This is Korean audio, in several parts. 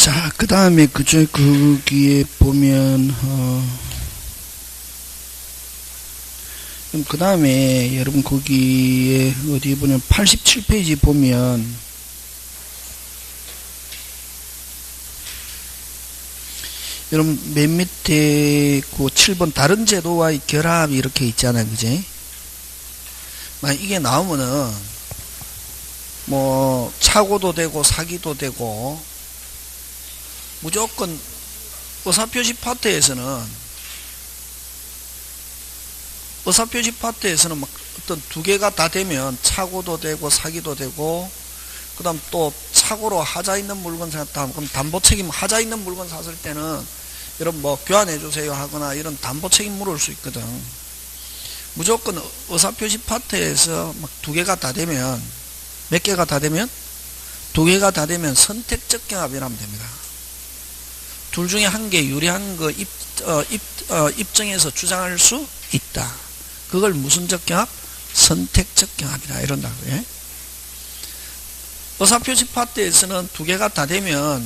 자, 그 다음에 거기에 보면 그럼 그 다음에 여러분 거기에 어디 보면 87페이지 보면 여러분 맨 밑에 그 7번 다른 제도와의 결합이 이렇게 있잖아요, 그지? 만약 이게 나오면은 뭐 착오도 되고 사기도 되고 무조건 의사표시 파트에서는 막 어떤 두 개가 다 되면 착오도 되고 사기도 되고 그 다음 또 착오로 하자 있는 물건 샀다. 그럼 담보 책임 하자 있는 물건 샀을 때는 이런 뭐 교환해 주세요 하거나 이런 담보 책임 물을 수 있거든. 무조건 의사표시 파트에서 막 두 개가 다 되면 몇 개가 다 되면? 두 개가 다 되면 선택적 경합이라면 됩니다. 둘 중에 한 개 유리한 거 입증해서 주장할 수 있다. 그걸 무슨적 경합? 선택적 경합이다. 이런다고요. 의사표시 파트에서는 두 개가 다 되면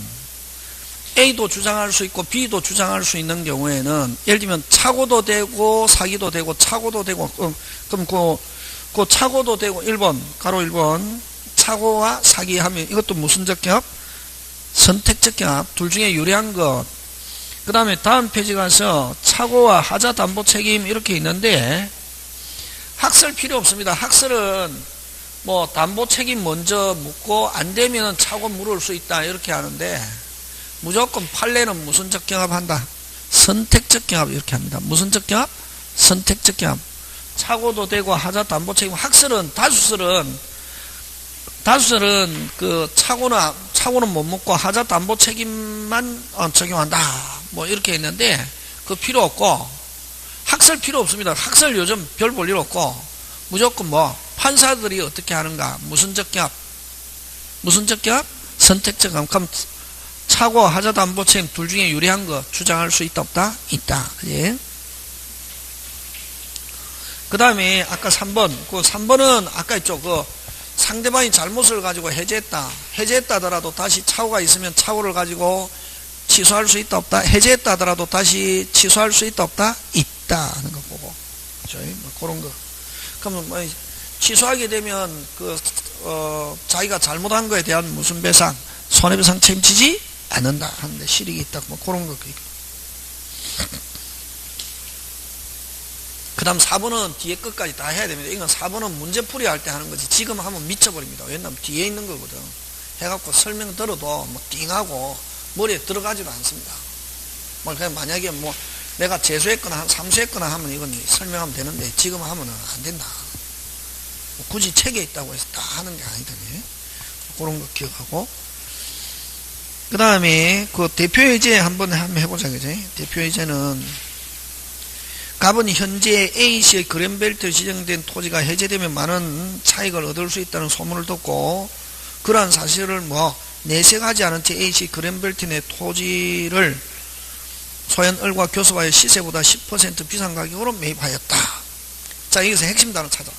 A도 주장할 수 있고 B도 주장할 수 있는 경우에는 예를 들면 착오도 되고 사기도 되고 착오도 되고 그럼 그 착오도 되고 1번 가로 1번 착오와 사기 하면 이것도 무슨적 경합? 선택적 경합. 둘 중에 유리한 것. 그 다음에 다음 페이지 가서 착오와 하자 담보 책임 이렇게 있는데 학설 필요 없습니다. 학설은 뭐 담보 책임 먼저 묻고 안 되면 착오 물을 수 있다 이렇게 하는데 무조건 판례는 무슨적 경합한다? 선택적 경합 이렇게 합니다. 무슨적 경합? 선택적 경합. 착오도 되고 하자 담보 책임. 학설은 다수설은 그 착오는 못 묻고 하자 담보 책임만 적용한다. 뭐 이렇게 했는데 그 필요 없고 학설 필요 없습니다. 학설 요즘 별 볼 일 없고 무조건 뭐 판사들이 어떻게 하는가? 무슨적 경합? 선택적 경합. 그럼 착오 하자 담보 책임 둘 중에 유리한 거 주장할 수 있다 없다? 있다. 그지? 그 다음에 아까 3번. 그 3번은 아까 있죠. 그 상대방이 잘못을 가지고 해제했다 하더라도 다시 착오가 있으면 착오를 가지고 취소할 수 있다 없다? 해제했다 하더라도 다시 취소할 수 있다 없다? 있다 하는 거 보고. 그죠? 뭐 그런 거. 그러면 뭐 취소하게 되면 자기가 잘못한 거에 대한 무슨 배상, 손해배상 책임지지 않는다 하는데 실익이 있다. 뭐 그런 거. 그 다음 4번은 뒤에 끝까지 다 해야 됩니다. 이건 4번은 문제풀이 할 때 하는 거지. 지금 하면 미쳐버립니다. 왜냐면 뒤에 있는 거거든. 해갖고 설명 들어도 뭐 띵하고 머리에 들어가지도 않습니다. 뭐 그냥 만약에 뭐 내가 재수했거나 삼수했거나 하면 이건 설명하면 되는데 지금 하면은 안 된다. 뭐 굳이 책에 있다고 해서 다 하는 게 아니다. 그런 거 기억하고. 그 다음에 그 대표해제 한번 해보자. 그지? 대표해제는 갑은 현재 A씨의 그랜벨트에 지정된 토지가 해제되면 많은 차익을 얻을 수 있다는 소문을 듣고 그러한 사실을 뭐 내색하지 않은 채 A씨 그랜벨트 내 토지를 소연을과 교섭하여 시세보다 10% 비싼 가격으로 매입하였다. 자, 여기서 핵심 단어 찾아.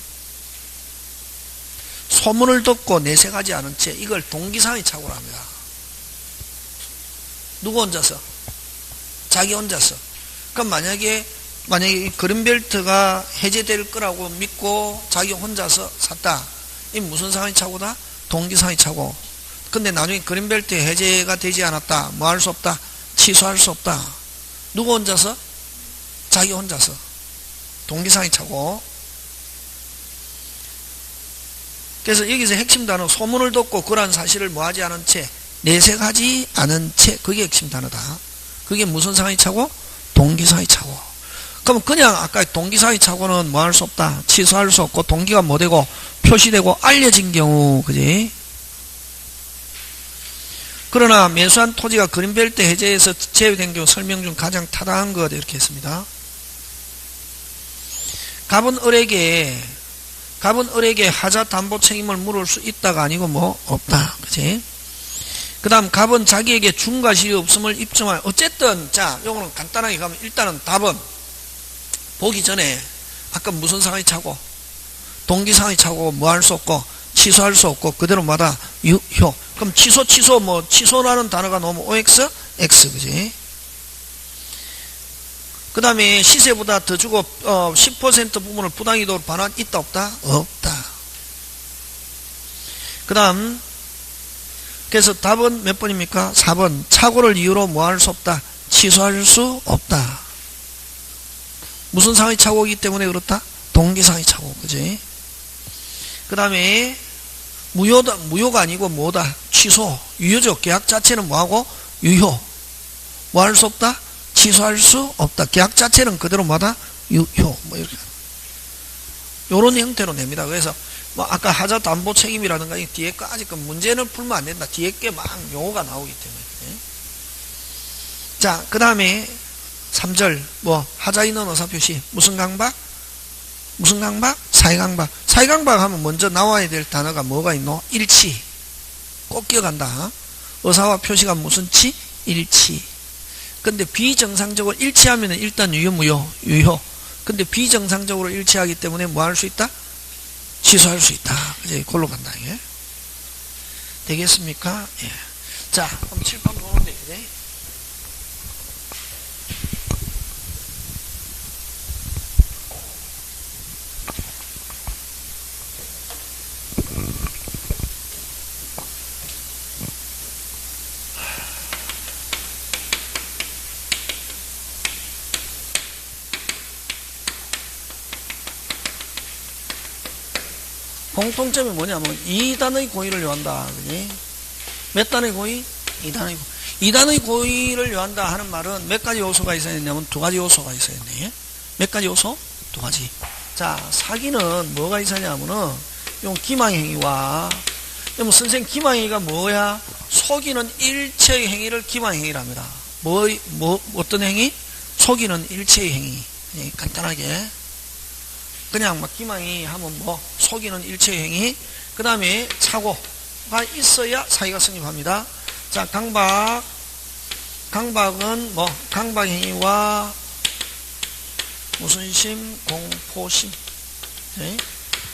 소문을 듣고 내색하지 않은 채 이걸 동기상의 착오로 합니다. 누구 혼자서? 자기 혼자서. 그럼 만약에 이 그린벨트가 해제될 거라고 믿고 자기 혼자서 샀다. 이 무슨 상의 착오다? 동기상의 착오. 근데 나중에 그린벨트 해제가 되지 않았다. 뭐 할 수 없다? 취소할 수 없다. 누구 혼자서? 자기 혼자서. 동기상의 착오. 그래서 여기서 핵심 단어 소문을 듣고 그러한 사실을 뭐하지 않은 채 내색하지 않은 채 그게 핵심 단어다. 그게 무슨 상의 착오? 동기상의 착오. 그럼 그냥 아까 동기상의 착오는 뭐 할 수 없다. 취소할 수 없고 동기가 뭐 되고 표시되고 알려진 경우. 그지? 그러나 매수한 토지가 그린벨트 해제에서 제외된 경우 설명 중 가장 타당한 것 이렇게 했습니다. 갑은 을에게 하자 담보 책임을 물을 수 있다가 아니고 뭐 없다. 그지? 그 다음 갑은 자기에게 중과실이 없음을 입증할. 어쨌든 자 요거는 간단하게 가면 일단은 답은 보기 전에 아까 무슨 상의 착오? 동기상의 착오 뭐 할 수 없고 취소할 수 없고 그대로 마다 유효. 그럼 취소 뭐 취소라는 단어가 나오면 OX, X 그지? 그 다음에 시세보다 더 주고 10% 부분을 부당이도로 반환 있다 없다? 없다. 그 다음 그래서 답은 몇 번입니까? 4번. 착오를 이유로 뭐 할 수 없다? 취소할 수 없다. 무슨 상의 착오이기 때문에 그렇다? 동기상의 착오. 그지? 그 다음에 무효가 아니고 뭐다? 취소. 유효죠. 계약 자체는 뭐하고? 유효. 뭐 할 수 없다? 취소할 수 없다. 계약 자체는 그대로 뭐다? 유효. 뭐 이렇게. 요런 형태로 냅니다. 그래서 뭐 아까 하자 담보 책임이라든가 이 뒤에까지 그 문제는 풀면 안 된다. 뒤에 게 막 용어가 나오기 때문에. 자, 그 다음에 3절 뭐 하자 있는 의사표시 무슨 강박? 무슨 강박? 사회강박. 사회강박 하면 먼저 나와야 될 단어가 뭐가 있노? 일치. 꼭 기억한다. 의사와 표시가 무슨 치? 일치. 근데 비정상적으로 일치하면 일단 유효 무효? 유효. 근데 비정상적으로 일치하기 때문에 뭐 할 수 있다? 취소할 수 있다. 이제 골로 간다. 예? 되겠습니까? 예. 자, 그럼 칠판 보면 되겠네. 공통점이 뭐냐면 2단의 고의를 요한다. 그지? 몇 단의 고의? 2단의 고의. 2단의 고의를 요한다 하는 말은 몇 가지 요소가 있어야 되냐면 2가지 요소가 있어야 되네. 몇 가지 요소? 2가지. 자, 사기는 뭐가 있어야냐면은 용 기망행위와 뭐 선생님 기망행위가 뭐야? 속이는 일체의 행위를 기망행위랍니다. 어떤 행위? 속이는 일체의 행위. 간단하게. 그냥 막 기망이 하면 뭐 속이는 일체의 행위. 그 다음에 착오가 있어야 사기가 성립합니다. 자, 강박은 뭐 강박행위와 무슨 심, 공포심. 네?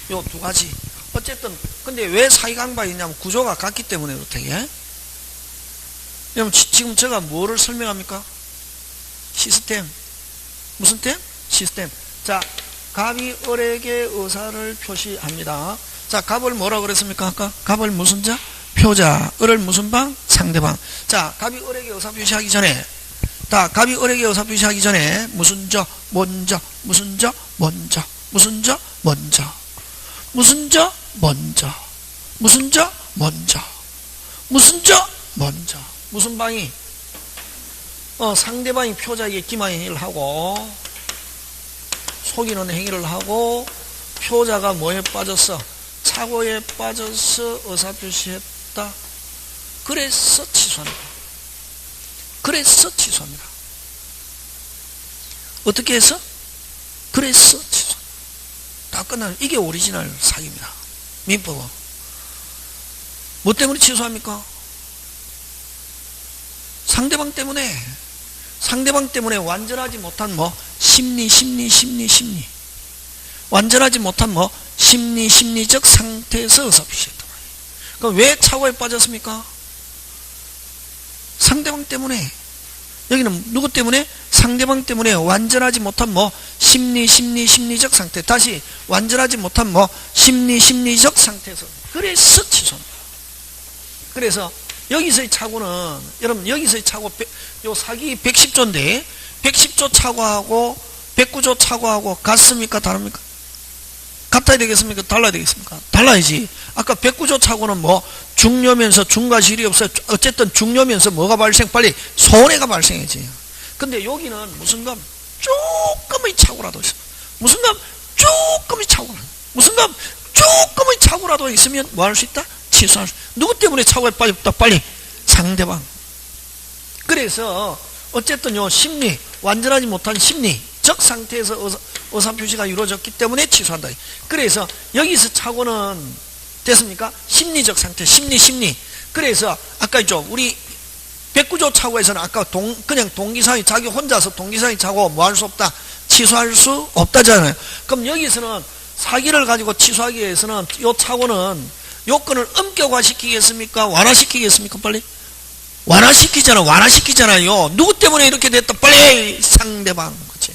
요 2가지. 어쨌든 근데 왜 사기강박이 있냐면 구조가 같기 때문에 그렇대요. 그럼 지금 제가 뭐를 설명합니까? 시스템. 무슨 템? 시스템. 자, 갑이 을에게 의사를 표시합니다. 자, 갑을 뭐라고 그랬습니까? 아까 갑을 무슨 자? 표자. 을을 무슨 방? 상대방. 자, 갑이 을에게 의사 표시하기 전에 갑이 을에게 의사 표시하기 전에 무슨 저? 먼저. 무슨 저? 먼저. 무슨 저? 먼저. 무슨 저? 먼저. 무슨 저? 먼저. 무슨 저? 먼저. 무슨 방이? 상대방이 표자에게 기망행위를 하고 속이는 행위를 하고 표자가 뭐에 빠졌어? 착오에 빠져서 의사표시했다. 그래서 취소합니다. 그래서 취소합니다. 어떻게 해서? 그래서 취소. 다 끝나면 이게 오리지널 사기입니다. 민법은. 뭐 때문에 취소합니까? 상대방 때문에 완전하지 못한 뭐 심리 완전하지 못한 뭐 심리적 상태에서 의사표시했단 말이에요. 그럼 왜 착오에 빠졌습니까? 상대방 때문에. 여기는 누구 때문에? 상대방 때문에 완전하지 못한 뭐 심리적 상태. 다시 완전하지 못한 뭐 심리적 상태에서. 그래서 취소합니다. 그래서 여기서의 착오는 여러분 여기서의 착오 요 사기 110조인데 110조 착오하고 109조 착오하고 같습니까? 다릅니까? 같아야 되겠습니까? 달라야 되겠습니까? 달라야지. 아까 109조 착오는 뭐 중요면서 중과실이 없어요. 어쨌든 중요면서 뭐가 빨리 손해가 발생해져요. 근데 여기는 무슨 감? 조금의 착오라도 있어. 무슨 감? 조금의 착오라도. 무슨 감? 조금의 착오라도 있으면 뭐 할 수 있다? 취소할 수. 누구 때문에 착오에 빠졌다? 빨리 상대방. 그래서 어쨌든 요 심리 완전하지 못한 심리적 상태에서 의사표시가 이루어졌기 때문에 취소한다. 그래서 여기서 착오는 됐습니까? 심리적 상태 심리. 그래서 아까 있죠. 우리 109조 착오에서는 아까 그냥 동기상이 자기 혼자서 동기상이 착오 뭐 할 수 없다? 취소할 수 없다잖아요. 그럼 여기서는 사기를 가지고 취소하기 위해서는 요 착오는 요건을 엄격화시키겠습니까? 완화시키겠습니까? 빨리. 완화시키잖아요. 누구 때문에 이렇게 됐다? 빨리 상대방. 그치?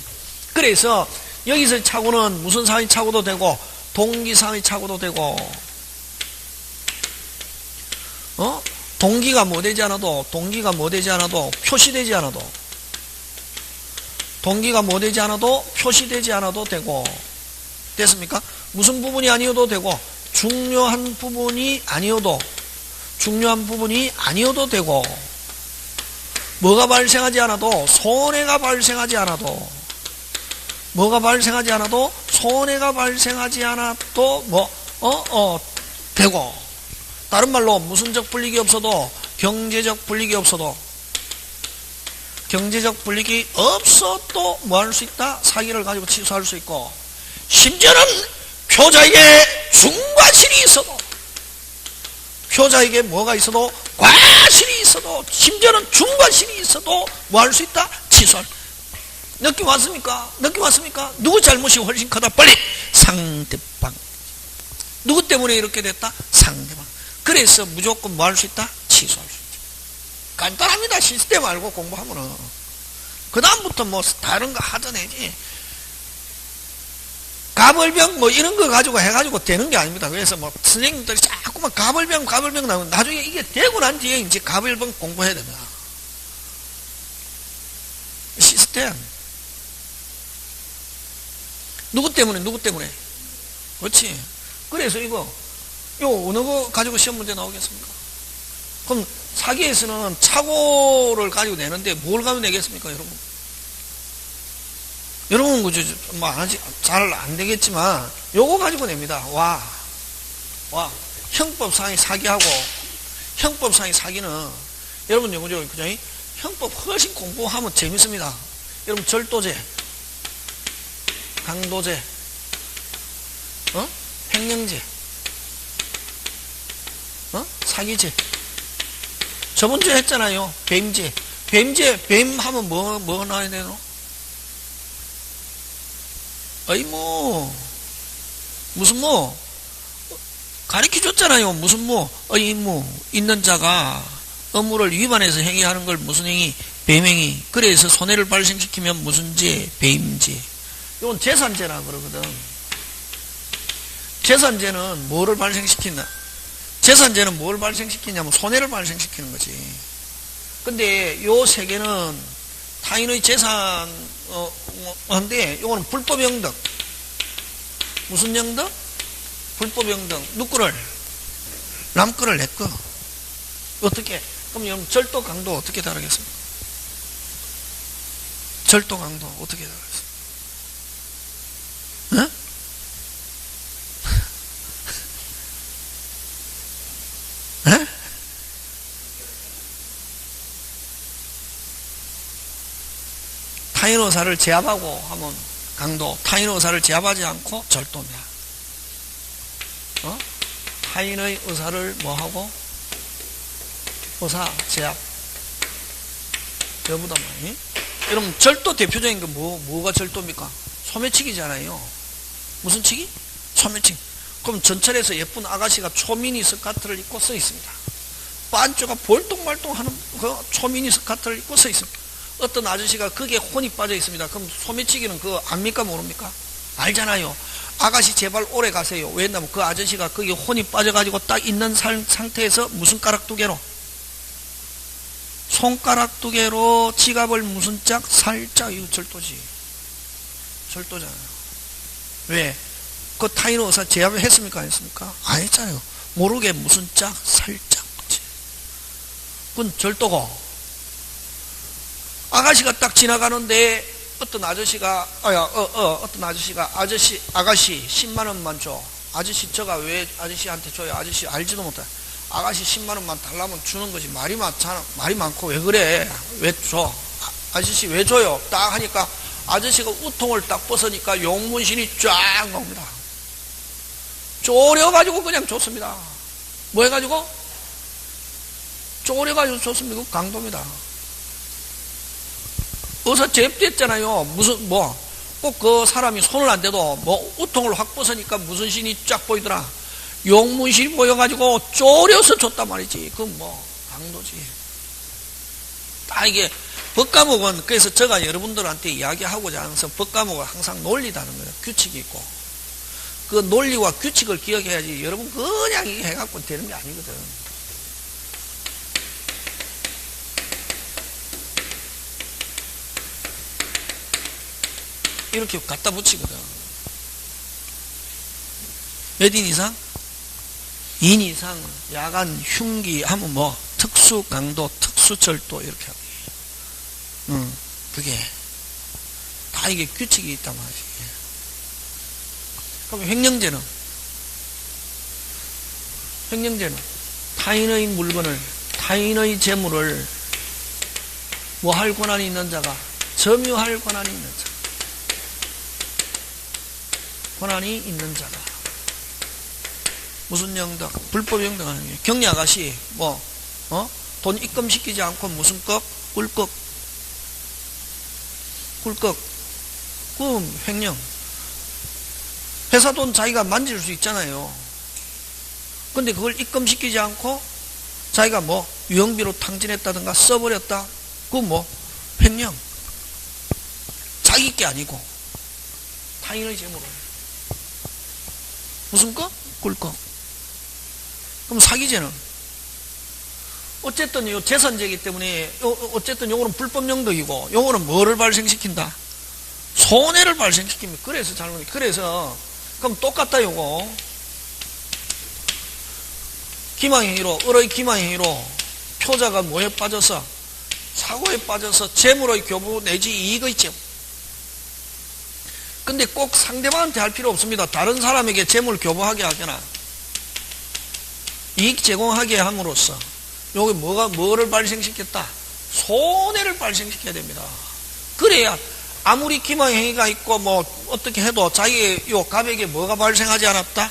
그래서 여기서 착오는 무슨 상의 착오도 되고 동기상의 착오도 되고 동기가 뭐 되지 않아도 표시되지 않아도 동기가 뭐 되지 않아도 표시되지 않아도 되고 됐습니까? 무슨 부분이 아니어도 되고 중요한 부분이 아니어도 되고 뭐가 발생하지 않아도 손해가 발생하지 않아도 되고 다른 말로 무슨적 불이익이 없어도 경제적 불이익이 없어도 뭐 할 수 있다? 사기를 가지고 취소할 수 있고 심지어는 표자에게 중과실이 있어도 표자에게 뭐가 있어도 과실이 있어도 심지어는 중과실이 있어도 뭐 할 수 있다? 취소할. 느낌 왔습니까? 누구 잘못이 훨씬 크다? 빨리 상대방. 누구 때문에 이렇게 됐다? 상대방. 그래서 무조건 뭐 할 수 있다? 취소할 수 있다. 간단합니다. 시스템 알고 공부하면은. 그 다음부터 뭐 다른 거 하던 애지. 가벌병 뭐 이런 거 가지고 해가지고 되는 게 아닙니다. 그래서 뭐 선생님들이 자꾸만 가벌병 나오면 나중에 이게 되고 난 뒤에 이제 가벌병 공부해야 됩니다. 시스템. 누구 때문에? 그렇지. 그래서 요 어느 거 가지고 시험 문제 나오겠습니까? 그럼 사기에서는 착오를 가지고 내는데 뭘 가지고 내겠습니까, 여러분? 여러분, 그죠? 뭐, 아직 잘 안 되겠지만, 요거 가지고 냅니다. 형법상의 사기하고, 형법상의 사기는, 여러분, 요거죠? 그죠? 형법 훨씬 공부하면 재밌습니다. 여러분, 절도죄, 강도죄, 횡령죄, 사기죄. 저번 주에 했잖아요. 뱀죄. 뱀 하면 뭐 나와야 되노? 무슨 가르쳐 줬잖아요. 무슨 있는 자가 의무를 위반해서 행위하는 걸 무슨 행위? 뱀행위. 그래서 손해를 발생시키면 무슨 죄? 뱀죄. 이건 재산죄라 그러거든. 재산죄는 뭐를 발생시키냐? 재산죄는 뭘 발생시키냐면 손해를 발생시키는 거지. 근데 요 세 개는 타인의 재산, 한데, 요거는 불법 영득. 무슨 영득? 불법 영득. 누구를? 남 거를 내 거. 어떻게? 그럼 여러분, 절도 강도 어떻게 다르겠습니까? 절도 강도 어떻게 다르겠습니까? 타인 의사를 제압하고 하면 강도, 타인 의사를 제압하지 않고 절도입니다. 타인의 의사를 뭐하고? 의사 제압. 여보다 많이. 여러분, 절도 대표적인 게 뭐가 절도입니까? 소매치기잖아요. 무슨 치기? 소매치기. 그럼 전철에서 예쁜 아가씨가 초미니 스커트를 입고 서 있습니다. 반쪽가 볼똥말똥 하는 그 초미니 스커트를 입고 서 있습니다. 어떤 아저씨가 거기에 혼이 빠져 있습니다. 그럼 소매치기는 그거 압니까 모릅니까? 알잖아요. 아가씨 제발 오래 가세요. 왜냐면 그 아저씨가 거기에 혼이 빠져가지고 딱 있는 상태에서 무슨 가락 두 개로? 손가락 두 개로 지갑을 무슨 짝? 살짝. 이거 절도지. 절도잖아요. 왜? 그 타인 의사 제압을 했습니까? 안 했습니까? 안 했잖아요. 모르게 무슨 짝? 살짝. 그치? 그건 절도고. 아가씨가 딱 지나가는데 어떤 아저씨가 아가씨 10만 원만 줘. 아저씨 저가 왜 아저씨한테 줘요? 아저씨 알지도 못해. 아가씨 10만 원만 달라면 주는 거지. 말이 많고 왜 그래? 왜 줘? 아저씨 왜 줘요? 딱 하니까 아저씨가 우통을 딱 벗으니까 용문신이 쫙 나옵니다. 쪼려가지고 그냥 줬습니다. 뭐 해가지고? 쪼려가지고 줬습니다. 그거 강도입니다. 의사 제압됐잖아요. 꼭 그 사람이 손을 안 대도 우통을 확 벗으니까 무슨 신이 쫙 보이더라. 용문실이 보여가지고 쪼려서 줬단 말이지. 그건 뭐 강도지. 다 이게 법과목은, 그래서 제가 여러분들한테 이야기하고자 하면서 법과목은 항상 논리다는 거예요. 규칙이 있고. 그 논리와 규칙을 기억해야지 여러분 그냥 이게 해갖고 되는 게 아니거든. 이렇게 갖다 붙이거든. 몇 인 이상? 2인 이상, 야간, 흉기 하면 뭐 특수 강도, 특수 절도 이렇게 하고. 그게 다 이게 규칙이 있단 말이지. 그럼 횡령죄는 타인의 물건을, 타인의 재물을 뭐 할 권한이 있는 자가, 점유할 권한이 있는 자, 권한이 있는 자가. 무슨 영덕? 불법 영덕하는 게. 경리 아가씨, 돈 입금시키지 않고 무슨 꺽? 꿀꺽. 그럼 횡령. 회사 돈 자기가 만질 수 있잖아요. 근데 그걸 입금시키지 않고 자기가 뭐 유형비로 탕진했다든가 써버렸다. 그건 뭐 횡령. 자기 게 아니고 타인의 재물을. 무슨 거? 꿀꺽. 그럼 사기죄는 어쨌든 요 재산죄이기 때문에 어쨌든 요거는 불법 영덕이고 요거는 뭐를 발생시킨다? 손해를 발생시킵니다. 그래서 잘못이. 그래서 그럼 똑같다. 요거 기망행위로, 을의 기망행위로 표자가 뭐에 빠져서? 사고에 빠져서 재물의 교부 내지 이익의 재물. 근데 꼭 상대방한테 할 필요 없습니다. 다른 사람에게 재물 교부하게 하거나 이익 제공하게 함으로써 요게 뭐를 발생시켰다? 손해를 발생시켜야 됩니다. 그래야 아무리 기망행위가 있고 뭐 어떻게 해도 자기 요 갑에게 뭐가 발생하지 않았다?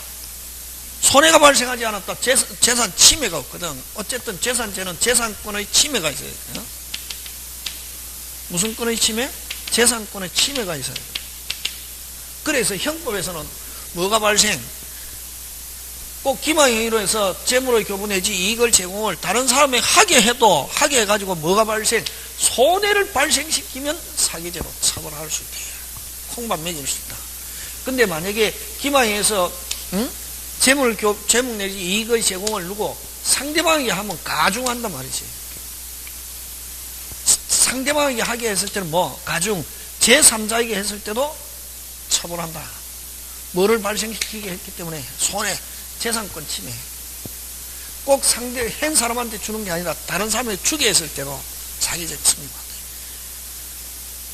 손해가 발생하지 않았다. 재산 침해가 없거든. 어쨌든 재산죄는 재산권의 침해가 있어야 돼요. 무슨 권의 침해? 재산권의 침해가 있어야 돼요. 그래서 형법에서는 뭐가 발생? 꼭 기망행위로 해서 재물의 교부 내지 이익을 제공을 다른 사람에게 하게 해가지고 뭐가 발생? 손해를 발생시키면 사기죄로 처벌할 수 있다. 콩밥 맺을 수 있다. 근데 만약에 기망행위에서 재물 내지 이익의 제공을 누고 상대방에게 하면 가중한단 말이지. 상대방에게 하게 했을 때는 뭐 가중, 제3자에게 했을 때도 처벌한다. 뭐를 발생시키게 했기 때문에 손해, 재산권 침해. 꼭 상대 한 사람한테 주는 게 아니라 다른 사람에게 주게 했을 때도 사기죄 침해받아요.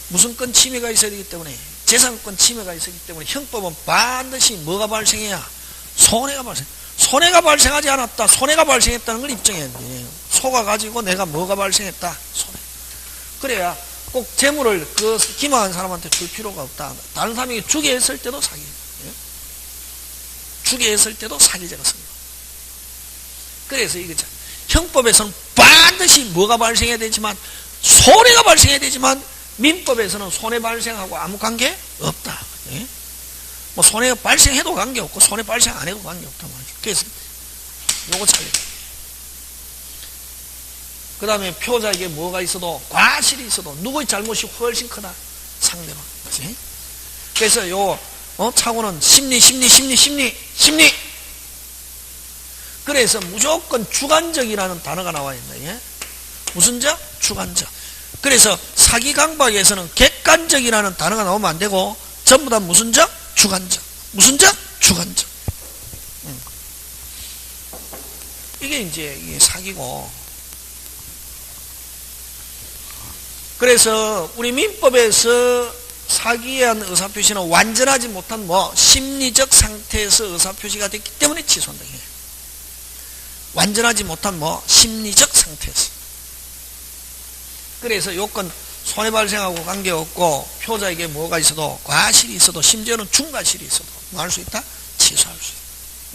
무슨 건 침해가 있어야 되기 때문에, 재산권 침해가 있었기 때문에 형법은 반드시 뭐가 발생해야? 손해가 발생. 손해가 발생하지 않았다. 손해가 발생했다는 걸 입증해야 돼. 속아가지고 내가 뭐가 발생했다. 손해. 그래야 꼭 재물을 그 기망한 사람한테 줄 필요가 없다. 다른 사람에게 주게 했을 때도 사기. 주게 했을 때도 사기죄가 씁니다. 그래서 이거죠. 형법에서는 반드시 뭐가 발생해야 되지만, 손해가 발생해야 되지만, 민법에서는 손해 발생하고 아무 관계 없다. 예? 뭐 손해가 발생해도 관계없고 손해 발생 안 해도 관계없단 말이죠. 그래서 요거 차례. 그 다음에 표자에게 뭐가 있어도, 과실이 있어도 누구의 잘못이 훨씬 크다. 상대방. 그치? 그래서 요 차고는 심리. 그래서 무조건 주관적이라는 단어가 나와 있네. 예? 무슨 적? 주관적. 그래서 사기 강박에서는 객관적이라는 단어가 나오면 안 되고 전부 다 무슨 적? 주관적. 무슨 적? 주관적. 이게 이제 이게 사기고. 그래서 우리 민법에서 사기에 대한 의사표시는 완전하지 못한 심리적 상태에서 의사표시가 됐기 때문에 취소한다. 완전하지 못한 심리적 상태에서. 그래서 요건 손해 발생하고 관계없고 표자에게 뭐가 있어도, 과실이 있어도, 심지어는 중과실이 있어도 뭐 할 수 있다? 취소할 수 있다.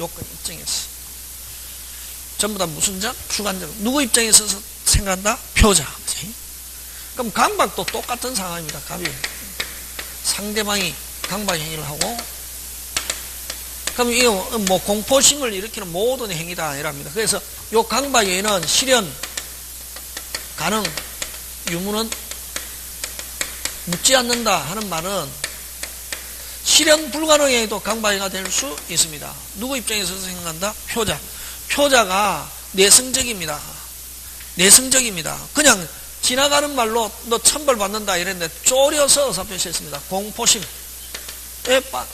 요건 입증해서. 전부 다 무슨 적? 주관적. 누구 입장에서 생각한다? 표자. 그럼 강박도 똑같은 상황입니다. 갑이 상대방이 강박 행위를 하고 그럼 이거 뭐 공포심을 일으키는 모든 행위다 이랍니다. 그래서 요 강박에는 실현, 가능, 유무는 묻지 않는다 하는 말은 실현 불가능의 행위도 강박이가 될 수 있습니다. 누구 입장에서 생각한다? 표자. 표자가 내성적입니다. 내성적입니다. 그냥 지나가는 말로 너 천벌 받는다 이랬는데 쪼려서 의사표시했습니다. 공포심.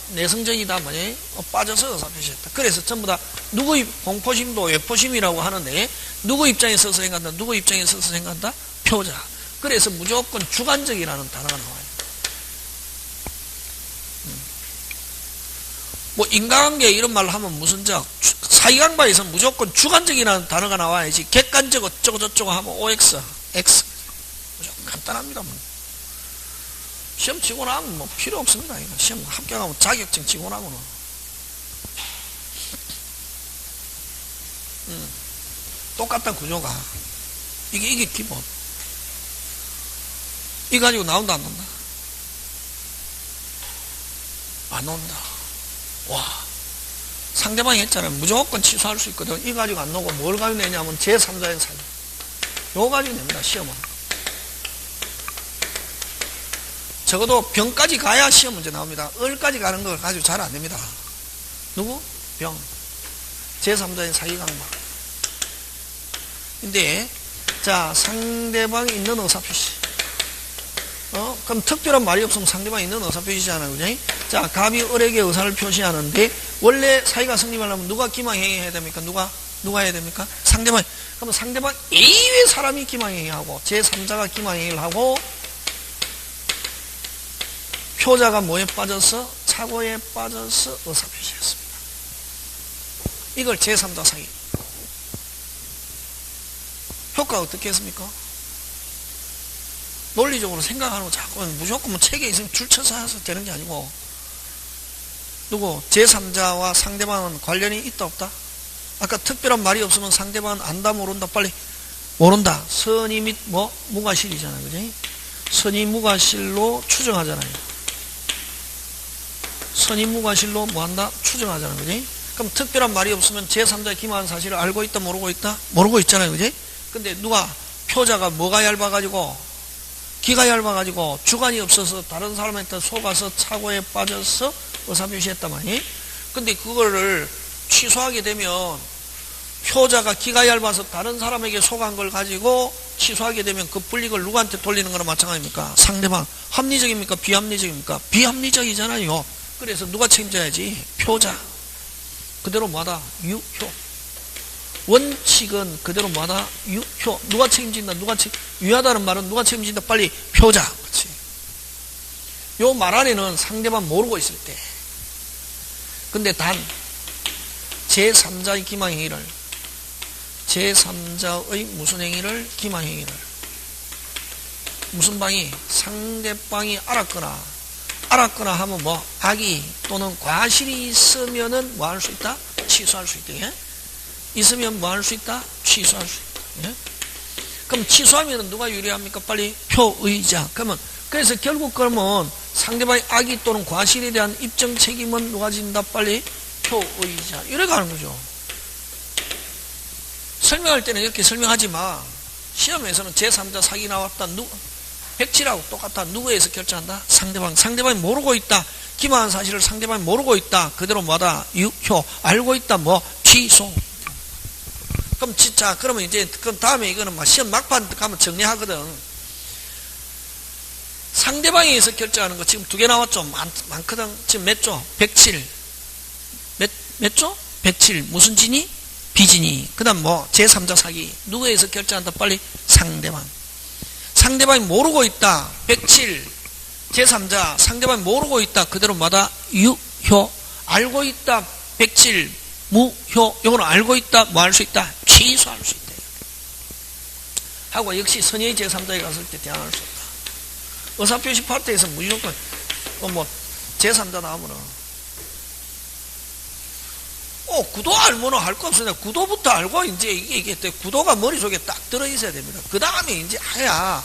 내성적이다 뭐니? 빠져서 의사표시했다. 그래서 전부 다 누구 공포심도 외포심이라고 하는데 누구 입장에 서서 생각한다? 누구 입장에 서서 생각한다? 표자. 그래서 무조건 주관적이라는 단어가 나와요. 뭐 인간관계 이런 말을 하면 무슨 사이강박에서 무조건 주관적이라는 단어가 나와야지 객관적 어쩌고 저쩌고 하면 OX, X 무조건 간단합니다. 뭐. 시험 치고 나면 뭐 필요 없습니다. 이거. 시험 합격하면 자격증 치고 나면은 똑같다 구조가 이게 기본. 이 가지고 나온다 안 나온다? 안 나온다. 와, 상대방이 했잖아요. 무조건 취소할 수 있거든. 이 가지고 안 나오고 뭘 가지고 내냐면 제3자의 사유. 요거 가지고 냅니다. 시험은. 적어도 병까지 가야 시험 문제 나옵니다. 을까지 가는 걸 가지고 잘 안 됩니다. 누구? 병. 제3자의 사기강박. 근데 자, 상대방이 있는 의사표시. 그럼 특별한 말이 없으면 상대방이 있는 의사표시잖아요. 그죠? 자, 갑이 을에게 의사를 표시하는데 원래 사이가 성립하려면 누가 기망행위 해야 됩니까? 누가 해야 됩니까? 상대방. 그러면 상대방 A의 사람이 기망행위하고 제3자가 기망행위를 하고 표자가 뭐에 빠져서? 착오에 빠져서 의사표시했습니다. 이걸 제3자 사기. 효과가 어떻게 했습니까? 논리적으로 생각하는 거 자꾸 무조건 뭐 책에 있으면 줄쳐서 해서 되는 게 아니고 누구? 제3자와 상대방은 관련이 있다 없다? 아까 특별한 말이 없으면 상대방은 안다 모른다 빨리 모른다. 선의 및 뭐? 무과실이잖아요. 그지? 선의 무과실로 추정하잖아요. 선의 무과실로 뭐 한다? 추정하잖아요. 그지? 그럼 특별한 말이 없으면 제3자의 기만한 사실을 알고 있다 모르고 있다? 모르고 있잖아요. 그지? 근데 누가? 표자가 뭐가 얇아가지고 기가 얇아가지고 주관이 없어서 다른 사람한테 속아서 착오에 빠져서 의사표시했단 말이에요. 근데 그거를 취소하게 되면 표자가 기가 얇아서 다른 사람에게 속한 걸 가지고 취소하게 되면 그 불이익을 누구한테 돌리는 거나 마찬가지입니까? 상대방. 합리적입니까? 비합리적입니까? 비합리적이잖아요. 그래서 누가 책임져야지? 표자. 그대로 뭐하다? 유효. 원칙은 그대로 뭐하다? 유효. 누가 책임진다? 유효하다는 말은 누가 책임진다? 빨리 표자. 그렇지. 요 말 안에는 상대방 모르고 있을 때. 근데 단 제3자의 기망행위를 제3자의 무슨 행위를? 기망행위를 무슨 방이? 상대방이 알았거나 하면 뭐 악의 또는 과실이 있으면은 뭐 할 수 있다? 취소할 수 있다. 예? 있으면 뭐 할 수 있다? 취소할 수 있다. 예? 그럼 취소하면 누가 유리합니까? 빨리 표의자. 그래서 결국 그러면 상대방의 악의 또는 과실에 대한 입증 책임은 누가 진다? 빨리 표의자. 이래 가는 거죠. 설명할 때는 이렇게 설명하지만 시험에서는 제3자 사기 나왔다. 백치라고 똑같다. 누구에서 결정한다? 상대방이 모르고 있다. 기만한 사실을 상대방이 모르고 있다. 그대로 뭐다? 유효. 알고 있다. 뭐? 취소. 그럼 진짜 그러면 이제 그 다음에 이거는 막 시험 막판 가면 정리하거든. 상대방에 의해서 결정하는 거 지금 2개 나왔죠. 많거든. 지금 몇 조? 107. 몇 조? 107. 무슨 진이? 비진이. 그 다음 뭐? 제3자 사기. 누구에 의해서 결정한다? 빨리 상대방. 상대방이 모르고 있다. 107. 제3자. 상대방이 모르고 있다. 그대로 뭐다? 유효. 알고 있다. 107. 무효. 이거는 알고 있다. 뭐 할 수 있다? 취소할 수 있다. 하고 역시 선의의 제3자에 갔을 때 대항할 수 없다. 의사표시 파트에서 무조건 뭐 제3자 나오면은 구도 알면은 할 거 없으냐. 구도부터 알고 이제 이게 구도가 머릿속에 딱 들어있어야 됩니다. 그 다음에 이제 해야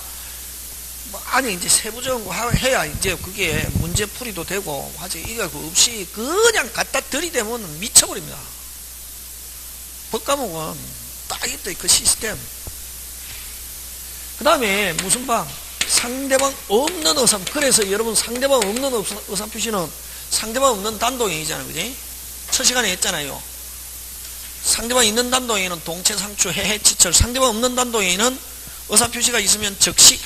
뭐 안에 이제 세부적으로 해야 이제 그게 문제풀이도 되고 하지. 이거 없이 그냥 갖다 들이대면 미쳐버립니다. 법과목은 딱 있다 그 시스템. 그 다음에 무슨 방? 상대방 없는 의사. 그래서 여러분 상대방 없는 의사표시는 상대방 없는 단도형이잖아요. 그지? 첫 시간에 했잖아요. 상대방 있는 단도형에는 동체, 상추, 해해, 치철. 상대방 없는 단도형에는 의사표시가 있으면 즉시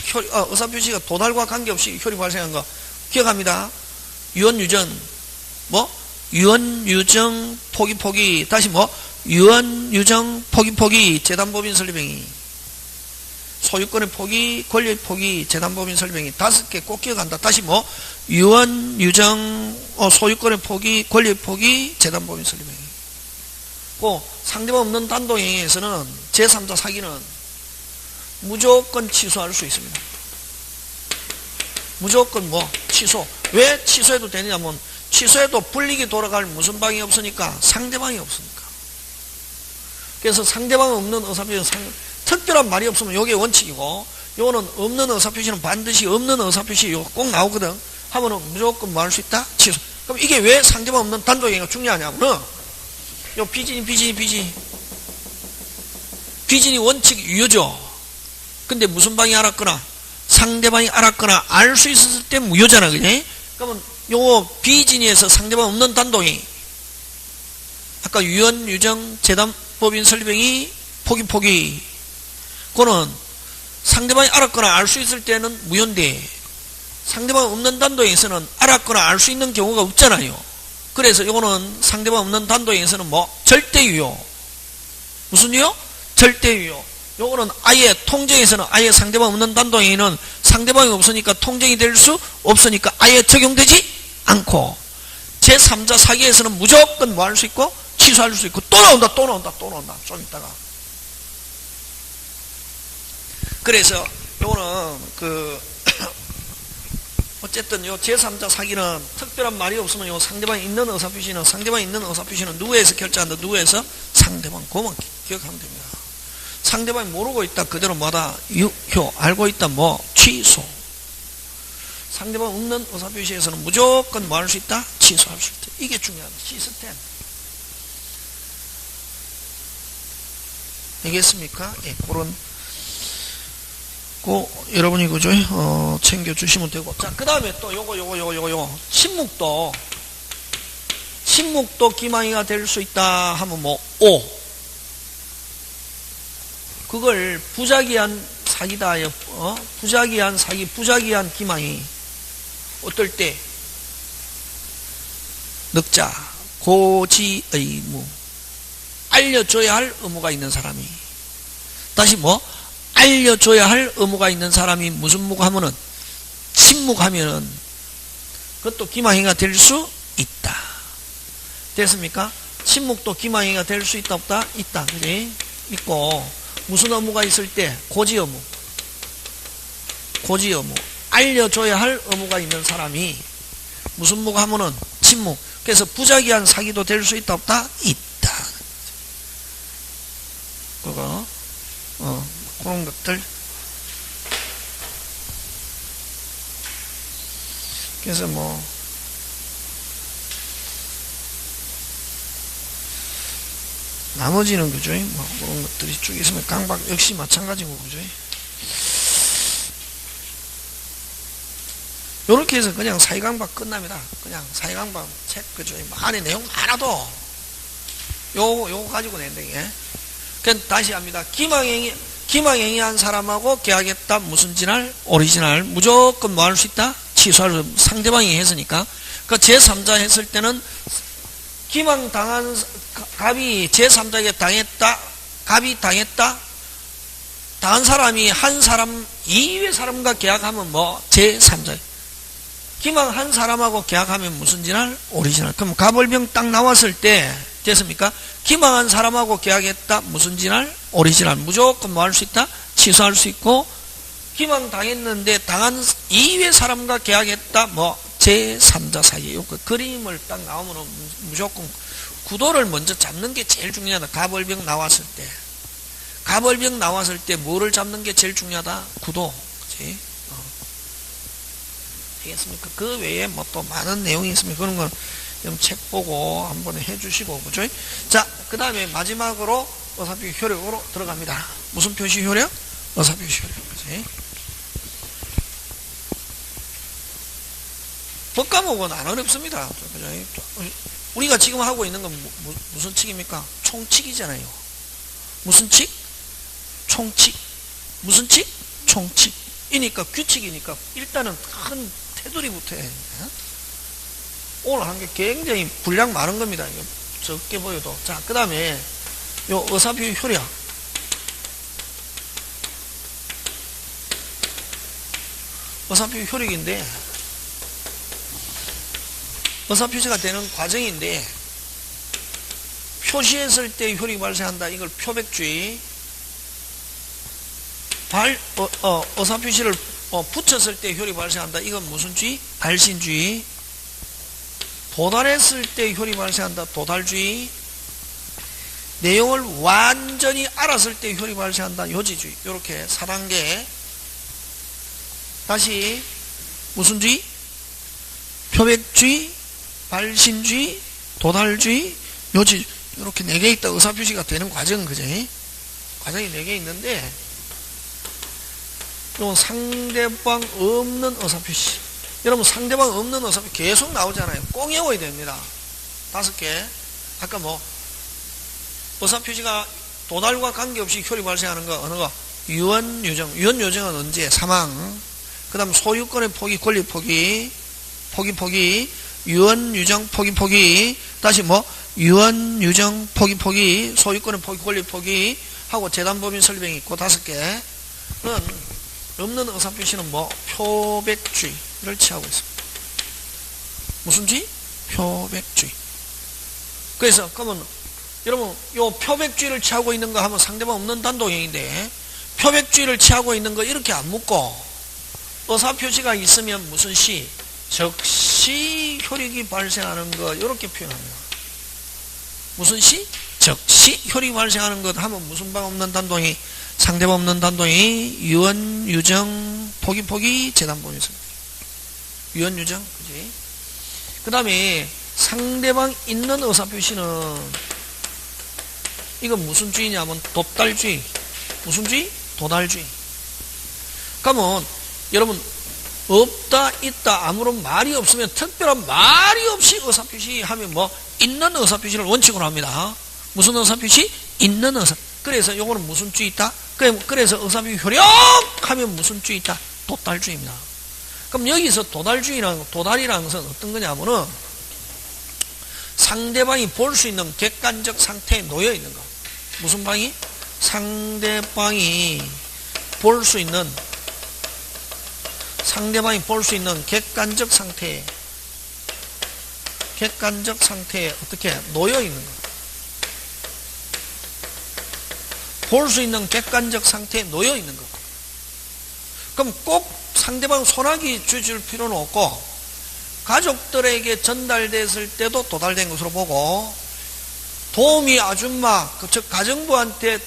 의사표시가 도달과 관계없이 효리 발생한 거 기억합니다. 유언, 유전, 뭐? 유언, 유정, 포기, 포기. 다시 뭐? 유언, 유정, 포기, 포기. 재단법인 설립행위. 소유권의 포기, 권리의 포기, 재단법인 설립행위. 5개 꼭 기억한다. 다시 뭐? 유언, 유정, 소유권의 포기, 권리의 포기, 재단법인 설립행위. 상대방 없는 단도행위에서는 제3자 사기는 무조건 취소할 수 있습니다. 무조건 뭐? 취소. 왜 취소해도 되냐면 취소해도 불이익이 돌아갈 무슨 방이 없으니까? 상대방이 없으니까. 그래서 상대방 없는 의사표시는 특별한 말이 없으면 요게 원칙이고, 요거는 없는 의사표시는 반드시 없는 의사표시 요거 꼭 나오거든. 하면은 무조건 뭐 할 수 있다? 취소. 그럼 이게 왜 상대방 없는 단도행위가 중요하냐면은 요 비진이 원칙 유효죠. 근데 무슨 방이 알았거나 상대방이 알았거나 알 수 있었을 때 무효잖아. 그지? 그러면 요 비진이에서 상대방 없는 단도행위, 아까 유언, 유정, 재단법인 설립행위, 포기 그거는 상대방이 알았거나 알 수 있을 때는 무효인데 상대방 없는 단도행위에서는 알았거나 알 수 있는 경우가 없잖아요. 그래서 이거는 상대방 없는 단도행위에서는 뭐? 절대유효. 무슨 유효? 절대유효. 요거는 아예 통정에서는 아예 상대방 없는 단도행위는 상대방이 없으니까 통정이 될 수 없으니까 아예 적용되지 않고, 제3자 사기에서는 무조건 뭐 할 수 있고? 취소할 수 있고. 또 나온다. 좀 이따가. 그래서 요거는 어쨌든 요 제3자 사기는 특별한 말이 없으면 요 상대방이 있는 의사표시는 누구에서 결정한다? 누구에서? 상대방. 그만 기억하면 됩니다. 상대방이 모르고 있다 그대로 뭐다? 유효. 알고 있다 뭐? 취소. 상대방 없는 의사표시에서는 무조건 뭐 할 수 있다? 취소할 수 있다. 이게 중요한 시스템. 알겠습니까? 예, 그런 여러분이 그죠? 챙겨주시면 되고. 자, 그 다음에 또 요거. 침묵도 기망이가 될 수 있다 하면 뭐, 그걸 부작위한 사기다. 부작위한 사기, 부작위한 기망이. 어떨 때? 늑자, 고지 의무. 알려줘야 할 의무가 있는 사람이. 다시 뭐? 알려줘야 할 의무가 있는 사람이 무슨 무고 하면은 침묵하면은 그것도 기망행위가 될 수 있다. 됐습니까? 침묵도 기망행위가 될 수 있다 없다? 있다. 그지? 있고, 무슨 의무가 있을 때? 고지 의무. 알려줘야 할 의무가 있는 사람이 무슨 무고 하면은 침묵. 그래서 부작위한 사기도 될 수 있다 없다? 있다. 그거 그런 것들. 그래서 뭐 나머지는 그죠? 뭐 그런 것들이 쭉 있으면 강박 역시 마찬가지고 그죠? 요렇게 해서 그냥 사회강박 끝납니다. 그냥 사회강박 책 그죠? 안에 내용 많아도 요거 가지고 낸다. 예? 그냥 다시 합니다. 기망행위한 사람하고 계약했다. 무슨 진할? 오리지널. 무조건 뭐 할 수 있다? 취소할 수. 상대방이 했으니까. 그 제3자 했을 때는 기망당한 갑이 제3자에게 당했다. 갑이 당했다. 당한 사람이 한 사람 이외 사람과 계약하면 뭐? 제3자. 기망한 사람하고 계약하면 무슨 진할? 오리지널. 그럼 갑을병 딱 나왔을 때 됐습니까? 기망한 사람하고 계약했다. 무슨 진할? 오리지널. 무조건 뭐 할 수 있다? 취소할 수 있고, 기망 당했는데 당한 이외 사람과 계약했다. 뭐 제3자 사기. 그 그림을 딱 나오면 무조건 구도를 먼저 잡는 게 제일 중요하다. 갑을병 나왔을 때. 갑을병 나왔을 때 뭐를 잡는 게 제일 중요하다? 구도. 그치? 알겠습니까? 그 외에 뭐 또 많은 내용이 있습니다. 그런 건 책 보고 한번 해주시고, 그죠? 자, 그 다음에 마지막으로 어사표시 효력으로 들어갑니다. 무슨 표시 효력? 어사표시 효력. 그지? 법과목은 안 어렵습니다. 그죠? 우리가 지금 하고 있는 건 무슨 칙입니까? 총칙이잖아요. 무슨 칙? 총칙. 무슨 칙? 총칙. 이니까 규칙이니까 일단은 큰 테두리부터 해. 오늘 한 게 굉장히 분량 많은 겁니다. 이거 적게 보여도. 자, 그 다음에 요 어사표시 효력. 어사표시 효력인데, 어사표시가 되는 과정인데, 표시했을 때 효력이 발생한다. 이걸 표백주의. 어사표시를 붙였을 때 효력이 발생한다. 이건 무슨 주의? 발신주의. 도달했을 때 효력이 발생한다. 도달주의. 내용을 완전히 알았을 때 효력이 발생한다. 요지주의. 이렇게 4단계. 다시 무슨 주의? 표백주의, 발신주의, 도달주의, 요지주의. 이렇게 4개 있다. 의사표시가 되는 과정은 그죠? 과정이 4개 있는데, 요 상대방 없는 의사표시. 여러분 상대방 없는 의사표시 계속 나오잖아요. 꼭 외워야 됩니다. 5개. 아까 뭐 의사표시가 도달과 관계없이 효력이 발생하는 거 어느 거? 유언유정. 유언유정은 언제? 사망. 그 다음 소유권의 포기, 권리 포기, 포기, 유언유정, 포기. 다시 뭐? 유언유정, 포기, 소유권의 포기, 권리 포기 하고 재단법인 설명이 있고 5개. 없는 의사표시는 뭐? 표백주의를 취하고 있습니다. 무슨 주의? 표백주의. 그래서, 그러면, 여러분, 요 표백주의를 취하고 있는 거 하면 상대방 없는 단도형인데, 표백주의를 취하고 있는 거 이렇게 안 묻고, 의사표시가 있으면 무슨 시? 즉시 효력이 발생하는 것, 이렇게 표현합니다. 무슨 시? 즉시 효력이 발생하는 것 하면 무슨 방 없는 단도형이? 상대방 없는 단도형이 유언, 유정, 포기, 재단법인 있습니다. 유언, 유정, 그지? 그 다음에 상대방 있는 의사표시는 이건 무슨 주의냐면 도달주의. 무슨 주의? 도달주의. 그러면 여러분 없다, 있다, 아무런 말이 없으면 특별한 말이 없이 의사표시 하면 뭐 있는 의사표시를 원칙으로 합니다. 무슨 의사표시? 있는 의사. 그래서 요거는 무슨 주의 있다? 그래서 의사표시 효력 하면 무슨 주의 있다? 도달주의입니다. 그럼 여기서 도달이라는 것은 어떤 거냐면은 상대방이 볼 수 있는 객관적 상태에 놓여 있는 거. 무슨 방이? 상대방이 볼 수 있는 객관적 상태에 어떻게 놓여 있는 거. 볼 수 있는 객관적 상태에 놓여 있는 거. 그럼 꼭 상대방 손아귀 쥐줄 필요는 없고 가족들에게 전달됐을 때도 도달된 것으로 보고 도우미 아줌마 즉 가정부한테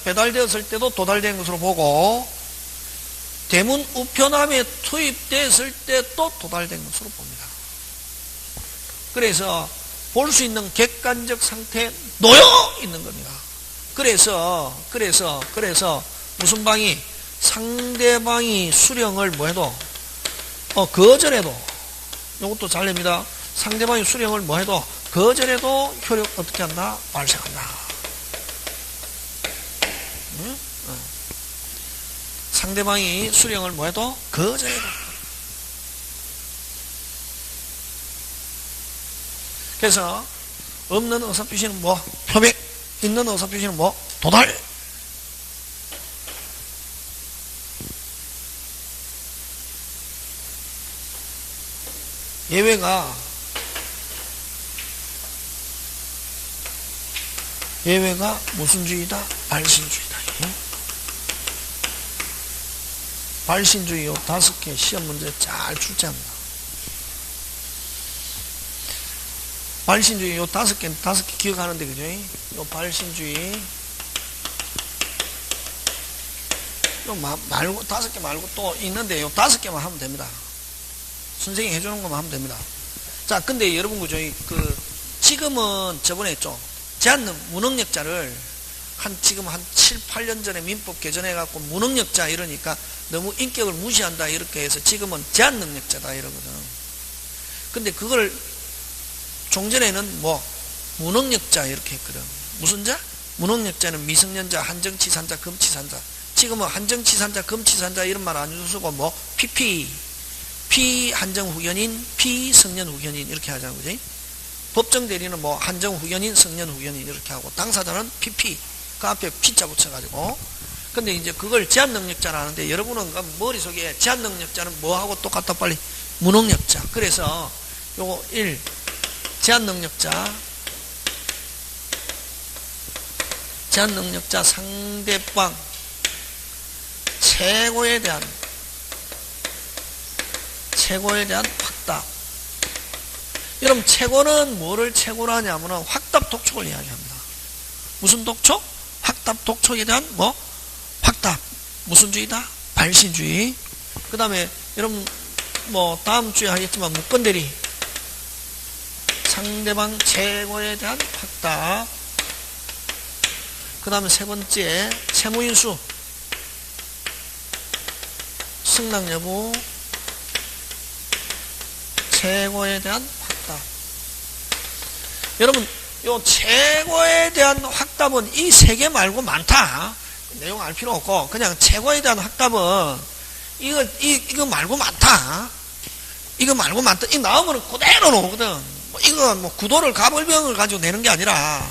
배달되었을 때도 도달된 것으로 보고 대문 우편함에 투입됐을 때도 도달된 것으로 봅니다. 그래서 볼 수 있는 객관적 상태에 놓여 있는 겁니다. 그래서 무슨 방이 상대방이 수령을 뭐 해도 거절해도 이것도 잘 냅니다. 상대방이 수령을 뭐 해도 거절해도 효력 어떻게 한다? 발생한다. 응? 상대방이 수령을 뭐 해도 거절해도. 그래서 없는 의사표시는 뭐? 표백. 있는 의사표시는 뭐? 도달. 예외가 무슨 주의다? 발신주의다. 발신주의 요 5개 시험 문제 잘 출제합니다. 발신주의 요 5개 기억하는데, 그죠? 요 발신주의 요 말고 5개 말고 또 있는데 요 5개만 하면 됩니다. 선생님이 해주는 것만 하면 됩니다. 자, 근데 여러분, 그죠? 지금은 저번에 했죠. 무능력자를 지금 한 7, 8년 전에 민법 개정해갖고 무능력자 이러니까 너무 인격을 무시한다 이렇게 해서 지금은 제한능력자다 이러거든. 근데 그걸 종전에는 무능력자 이렇게 했거든. 무슨 자? 무능력자는 미성년자, 한정치산자, 금치산자. 지금은 한정치산자, 금치산자 이런 말 안 쓰고 PP, 피한정후견인, 피성년후견인 이렇게 하잖아, 그지? 법정 대리는 한정후견인, 성년후견인 이렇게 하고 당사자는 PP, 그 앞에 P자 붙여가지고. 근데 이제 그걸 제한능력자라 하는데 여러분은 머릿속에 제한능력자는 뭐하고 똑같다 빨리? 무능력자. 그래서 요거 1, 제한능력자 상대방 최고에 대한 확답. 여러분, 최고는 뭐를 최고로 하냐면은 확답 독촉을 이야기합니다. 무슨 독촉? 확답 독촉에 대한 확답. 무슨 주의다? 발신주의. 그 다음에 여러분 다음 주에 하겠지만 무건대리. 상대방 최고에 대한 확답. 그 다음에 세 번째 채무인수. 승낙 여부. 최고에 대한 확답. 여러분, 요 최고에 대한 확답은 이 세 개 말고 많다. 내용 알 필요 없고 그냥 최고에 대한 확답은 이거 말고 많다. 이거 말고 많다. 이 나오면 그대로 나오거든. 이거 구도를 가벌병을 가지고 내는 게 아니라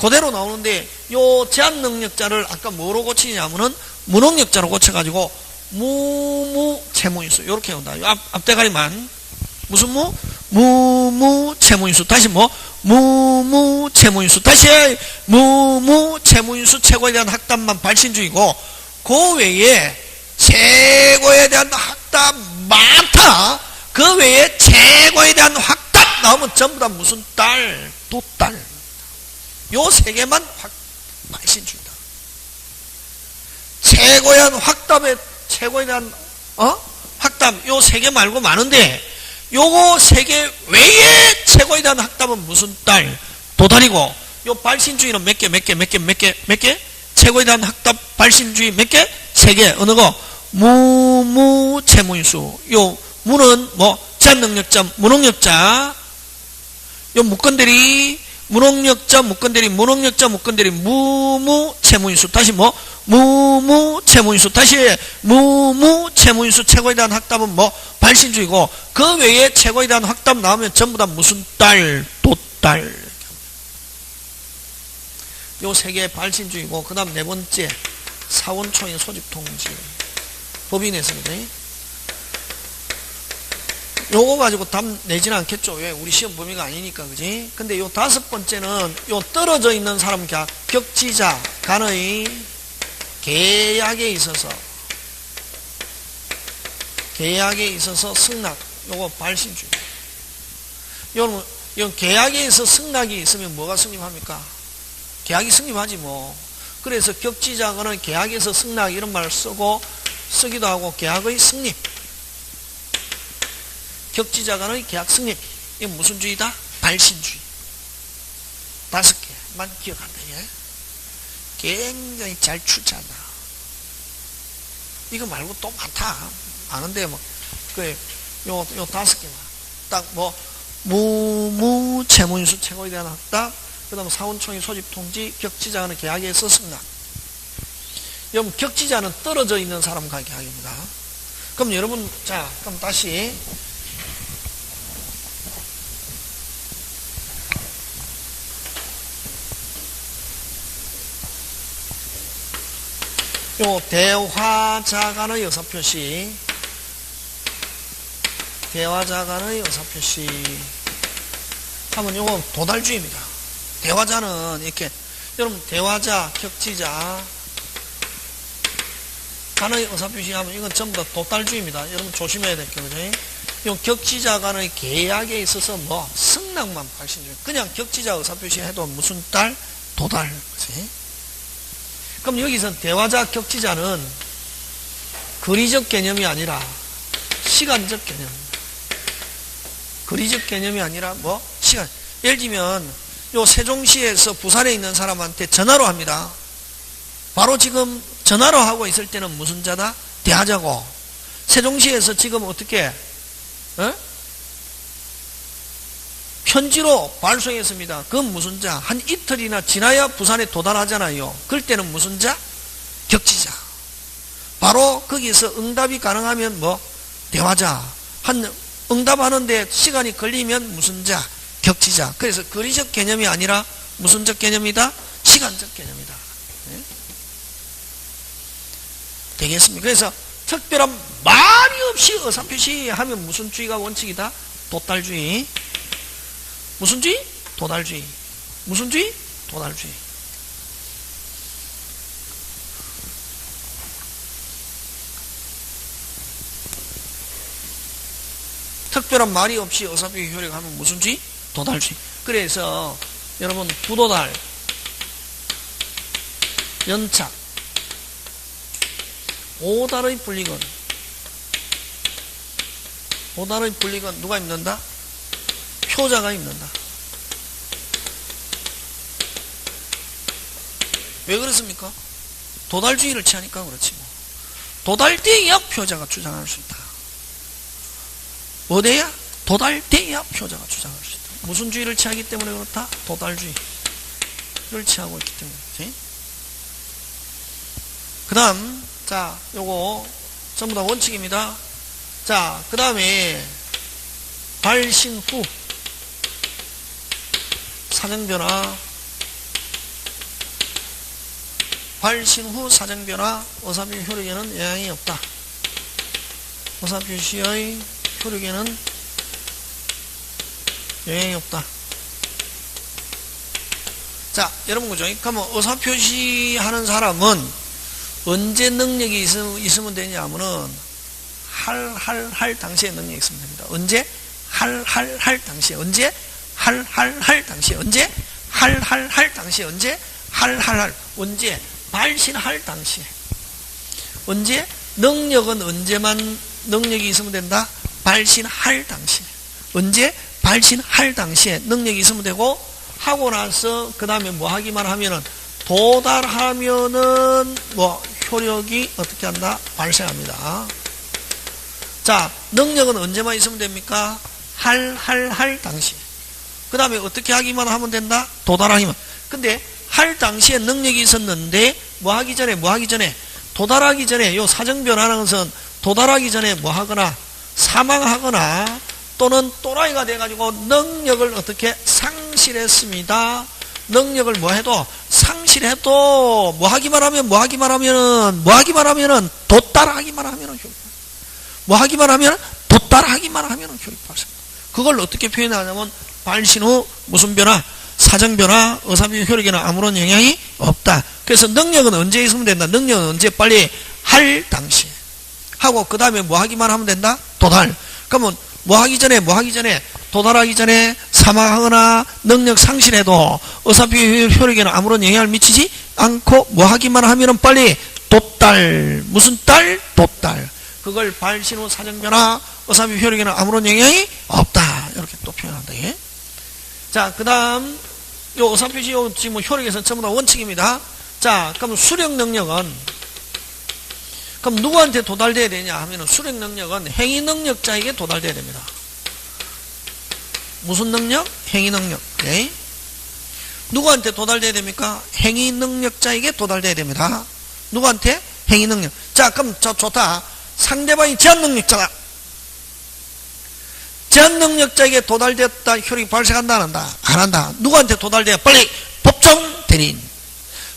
그대로 나오는데 요 제한능력자를 아까 뭐로 고치냐면은 무능력자로 고쳐가지고 무무채무인수 요렇게 온다. 앞대가리만 무슨 무무채무인수. 다시 무무채무인수. 다시 무무채무인수. 최고에 대한 확답만 발신주의고 그 외에 최고에 대한 확답 많다. 그 외에 최고에 대한 확답 나오면 전부 다 무슨 딸, 도딸. 요 세 개만 발신주의다. 최고에 대한 확답 요 세 개 말고 많은데 요거 세 개 외에 최고에 대한 확답은 무슨 딸, 도달이고 요 발신주의는 몇 개? 최고에 대한 확답 발신주의 몇 개? 세 개. 어느 거? 무무채무인수. 요 무는 제한능력자, 무능력자. 요 무건대리, 무능력자, 무건대리, 무무채무인수. 다시 무무채무인수. 다시 무무채무인수. 최고에 대한 확답은 발신주의고 그 외에 최고에 대한 확답 나오면 전부 다 무슨 딸, 도딸. 요 세 개 발신주의고 그 다음 네 번째 사원초인 소집통지. 법인에서 그래. 요거 가지고 답 내지는 않겠죠. 왜? 우리 시험 범위가 아니니까, 그지? 근데 요 다섯 번째는 요 떨어져 있는 사람 격지자 간의 계약에 있어서 승낙. 요거 발신주의. 요 계약에 있어서 승낙이 있으면 뭐가 성립합니까? 계약이 성립하지 그래서 격지자간의 계약에서 승낙 이런 말을 쓰기도 하고 계약의 성립. 격지자간의 계약 성립. 이건 무슨 주의다? 발신주의. 5개만 기억한다. 예? 굉장히 잘 추잖아. 이거 말고 또 많은데 요 5개만. 딱 무채무인수 최고에 대한 확답. 그 다음 사원총회 소집통지, 격지자간의 계약에서 승낙. 여러분, 격지자는 떨어져 있는 사람과 계약입니다. 그럼 여러분, 그럼 다시. 요 대화자 간의 의사표시. 하면 요거 도달주의입니다. 대화자는 이렇게 여러분 대화자, 격지자 간의 의사표시하면 이건 전부 다 도달주의입니다. 여러분 조심해야 될 게 그죠? 이 격지자 간의 계약에 있어서 승낙만 발신주의. 그냥 격지자 의사표시 해도 무슨 딸? 도달. 그지? 그럼 여기서 대화자, 격지자는 거리적 개념이 아니라 시간적 개념입니다. 거리적 개념이 아니라 뭐 시간. 예를 들면 요 세종시에서 부산에 있는 사람한테 전화로 합니다. 바로 지금 전화로 하고 있을 때는 무슨 자다? 대하자고. 세종시에서 지금 어떻게 편지로 발송했습니다. 그건 무슨 자? 한 이틀이나 지나야 부산에 도달하잖아요. 그럴 때는 무슨 자? 격지자. 바로 거기서 응답이 가능하면 뭐 대화자. 한 응답하는데 시간이 걸리면 무슨 자? 격지자. 그래서 거리적 개념이 아니라 무슨적 개념이다? 시간적 개념이다. 네? 되겠습니까? 그래서 특별한 말이 없이 의사표시 하면 무슨 주의가 원칙이다? 도달주의. 무슨 주의? 도달주의. 무슨 주의? 도달주의. 특별한 말이 없이 의사표시 효력하면 무슨 주의? 도달주의. 그래서 여러분 부도달, 연착, 오달의 분리건. 오달의 분리건 누가 입는다? 표자가 입는다. 왜 그렇습니까? 도달주의를 취하니까 그렇지 뭐. 도달돼야 표자가 주장할 수 있다. 어디야? 도달돼야 표자가 주장할 수 있다. 무슨 주의를 취하기 때문에 그렇다? 도달주의를 취하고 있기 때문에. 그 다음, 자, 요거 전부 다 원칙입니다. 자, 그 다음에 발신 후 사정변화. 발신 후 사정변화 의사표시 효력에는 영향이 없다. 의사표시의 효력에는 영향이 없다. 자, 여러분 그죠? 그러면 의사표시 하는 사람은 언제 능력이 있으면 되냐면은 할 당시에 능력이 있으면 됩니다. 언제? 할 당시에. 언제? 할 당시에. 언제? 할 당시에. 언제? 언제? 발신할 당시에. 언제? 능력은 언제만 능력이 있으면 된다? 발신할 당시에. 언제? 발신할 당시에 능력이 있으면 되고, 하고 나서 그 다음에 뭐 하기만 하면은 도달하면은 뭐 효력이 어떻게 한다? 발생합니다. 자, 능력은 언제만 있으면 됩니까? 할 당시에. 그 다음에 어떻게 하기만 하면 된다? 도달하기만. 근데 할 당시에 능력이 있었는데 뭐 하기 전에 도달하기 전에 요 사정변화라는 것은 도달하기 전에 뭐 하거나 사망하거나 또는 또라이가 돼가지고 능력을 어떻게 상실했습니다. 능력을 뭐 해도 상실해도 뭐 하기만 하면은 도달하기만 하면은 효력. 뭐 하기만 하면 도달하기만 하면은 효력 발생. 그걸 어떻게 표현하냐면 발신 후 무슨 변화? 사정변화, 의사표시 효력에는 아무런 영향이 없다. 그래서 능력은 언제 있으면 된다? 능력은 언제? 빨리 할 당시에. 하고 그 다음에 뭐 하기만 하면 된다? 도달. 그러면 뭐 하기 전에 도달하기 전에 사망하거나 능력 상실해도 의사표시 효력에는 아무런 영향을 미치지 않고 뭐 하기만 하면은 빨리 도달. 무슨 딸? 도달. 그걸 발신 후 사정변화, 의사표시 효력에는 아무런 영향이 없다. 이렇게 또 표현한다. 예? 자, 그 다음, 요 의사표시 지금 효력에서는 전부 다 원칙입니다. 자, 그럼 수령 능력은, 그럼 누구한테 도달돼야 되냐 하면은 수령 능력은 행위 능력자에게 도달돼야 됩니다. 무슨 능력? 행위 능력. 예? 누구한테 도달돼야 됩니까? 행위 능력자에게 도달돼야 됩니다. 누구한테? 행위 능력. 자, 그럼 좋다. 상대방이 제한 능력자다. 제한 능력자에게 도달되었다. 효력이 발생한다, 안 한다? 안 한다. 누구한테 도달돼야? 빨리 법정 대리인.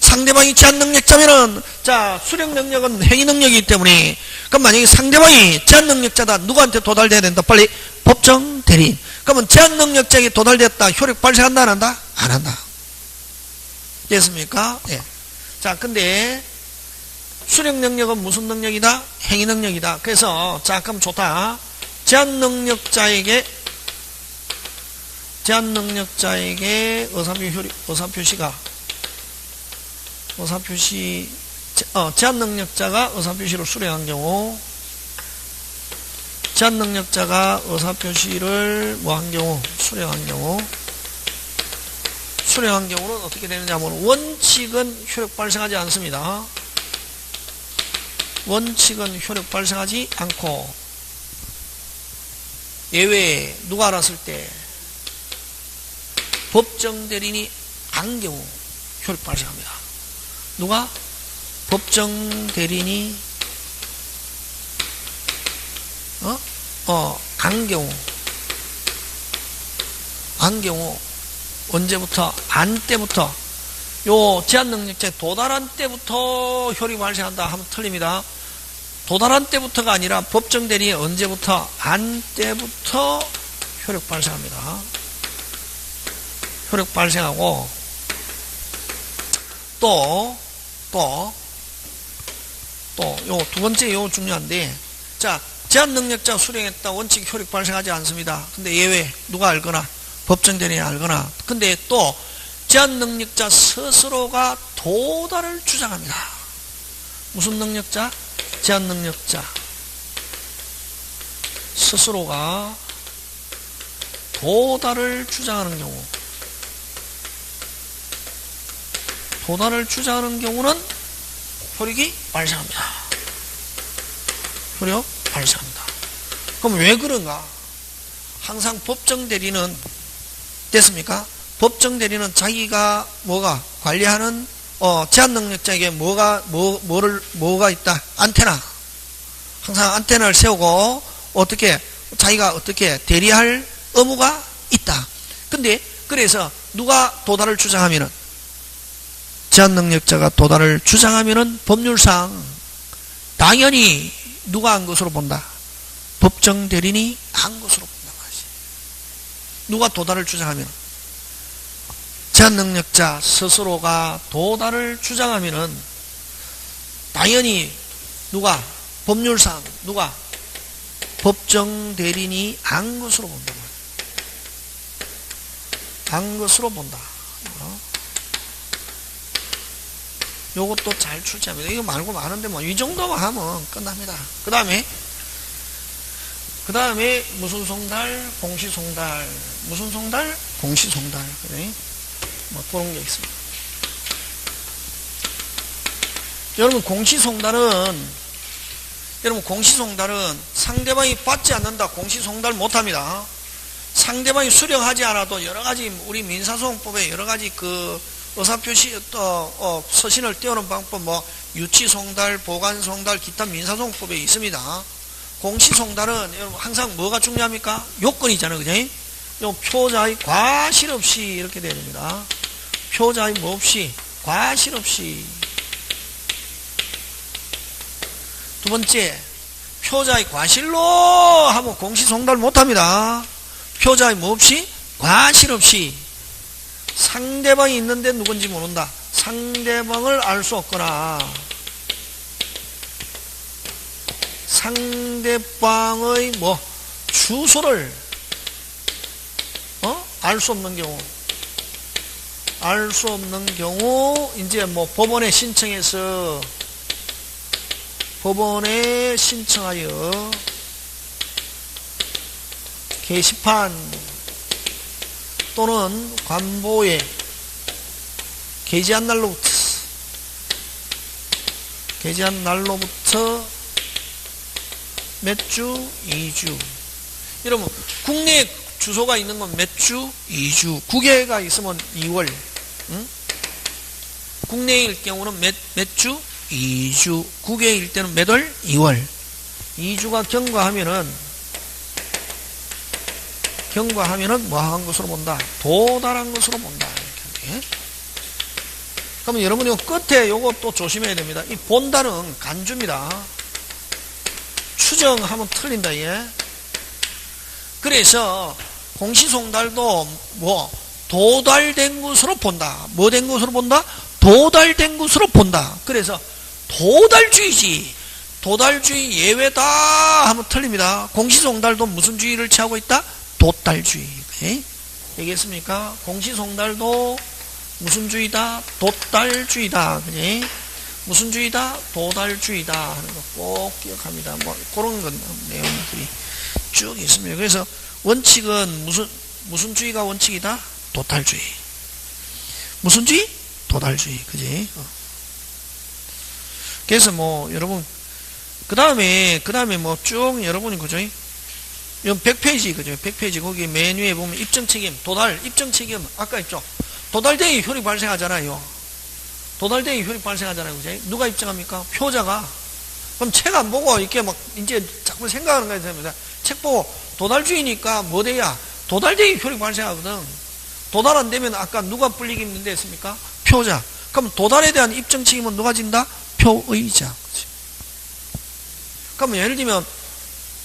상대방이 제한 능력자면은, 자, 수령 능력은 행위 능력이기 때문에, 그럼 만약에 상대방이 제한 능력자다. 누구한테 도달돼야 된다? 빨리 법정 대리인. 그러면 제한 능력자에게 도달되었다. 효력 발생한다, 안 한다? 안 한다. 됐습니까? 예. 자, 근데, 수령 능력은 무슨 능력이다? 행위 능력이다. 그래서, 자, 그럼 좋다. 제한 능력자에게 제한 능력자가 의사표시를 수령한 경우, 제한능력자가 의사표시를 뭐 한 경우, 수령한 경우는 어떻게 되느냐 하면 원칙은 효력 발생하지 않습니다. 원칙은 효력 발생하지 않고 예외에 누가 알았을 때 법정 대리인이 안 경우 효력 발생합니다. 누가? 법정 대리인이 안 경우 언제부터? 안 때부터. 요 제한능력자에 도달한 때부터 효력이 발생한다 하면 틀립니다. 도달한 때부터가 아니라 법정 대리인이 언제부터? 안 때부터 효력 발생합니다. 효력 발생하고 또 요 두 번째 요 중요한데, 자, 제한능력자 수령했다 원칙 효력 발생하지 않습니다. 근데 예외 누가 알거나 법정 대리인이 알거나. 근데 또 제한능력자 스스로가 도달을 주장합니다. 무슨 능력자? 제한능력자 스스로가 도달을 주장하는 경우, 도달을 주장하는 경우는 효력이 발생합니다. 효력 발생합니다. 그럼 왜 그런가? 항상 법정 대리는 됐습니까? 법정 대리는 자기가 뭐가 관리하는 제한능력자에게 뭐가 있다? 안테나. 항상 안테나를 세우고 자기가 어떻게 대리할 의무가 있다. 근데 그래서 누가 도달을 주장하면은, 제한능력자가 도달을 주장하면은 법률상 당연히 누가 한 것으로 본다? 법정 대리인이 한 것으로 본단 말이지. 누가 도달을 주장하면, 제한능력자 스스로가 도달을 주장하면은 당연히 누가? 법률상 누가? 법정 대리인이 한 것으로 본다. 한 것으로 본다. 요것도 잘 출제합니다. 이거 말고 많은데 뭐 이 정도만 하면 끝납니다. 그 다음에 무슨 송달? 공시송달. 무슨 송달? 공시송달. 그래? 뭐 그런 게 있습니다. 여러분 공시송달은 상대방이 받지 않는다. 공시송달 못합니다. 상대방이 수령하지 않아도 여러가지 우리 민사소송법에 여러가지 의사표시 서신을 떼우는 방법, 뭐 유치송달, 보관송달, 기타 민사소송법에 있습니다. 공시송달은 여러분 항상 뭐가 중요합니까? 요건이잖아요, 그죠? 요 표자의 과실 없이 이렇게 돼야 됩니다. 표자의 뭐 없이? 과실 없이. 두 번째, 표자의 과실로 하면 공시송달 못합니다. 표자의 뭐 없이? 과실 없이. 상대방이 있는데 누군지 모른다. 상대방을 알 수 없거나 상대방의 주소를 알 수 없는 경우 이제 법원에 신청하여 게시판 또는 관보에 게재한 날로부터 몇 주? 2주. 여러분 국내에 주소가 있는 건 몇 주? 2주. 국외가 있으면 2월. 응? 국내일 경우는 몇 주? 2주. 국외일 때는 몇 월? 2월. 2주가 경과하면은 뭐 한 것으로 본다? 도달한 것으로 본다. 이렇게. 그러면 여러분이 끝에 요거 또 조심해야 됩니다. 이 본다는 간주입니다. 추정하면 틀린다. 예. 그래서 공시송달도 도달된 것으로 본다. 뭐 된 것으로 본다? 도달된 것으로 본다. 그래서 도달주의지. 도달주의 예외다 하면 틀립니다. 공시송달도 무슨 주의를 취하고 있다? 도달주의. 네? 얘기했습니까? 공시송달도 무슨 주의다? 도달주의다. 그지? 무슨 주의다? 도달주의다 하는 거 꼭 기억합니다. 그런 건 내용들이 쭉 있습니다. 그래서 원칙은 무슨 주의가 원칙이다? 도탈주의. 무슨 주의? 도달주의. 그지? 그래서 뭐 여러분 그 다음에 뭐 쭉 여러분이 그죠? 이 100페이지 그죠? 100페이지 거기 메뉴에 보면 입증책임, 도달, 입증책임 아까 있죠? 도달대의 효력이 발생하잖아요. 도달대의 효력이 발생하잖아요. 그죠? 누가 입증합니까? 표자가. 그럼 책 안 보고 이렇게 막 이제 자꾸 생각하는 거야 됩니다. 책 보고 도달주의니까 뭐 돼야? 도달대의 효력이 발생하거든. 도달 안 되면 아까 누가 불리기 힘든데 했습니까? 표자. 그럼 도달에 대한 입증 책임은 누가 진다? 표의자. 그럼 예를 들면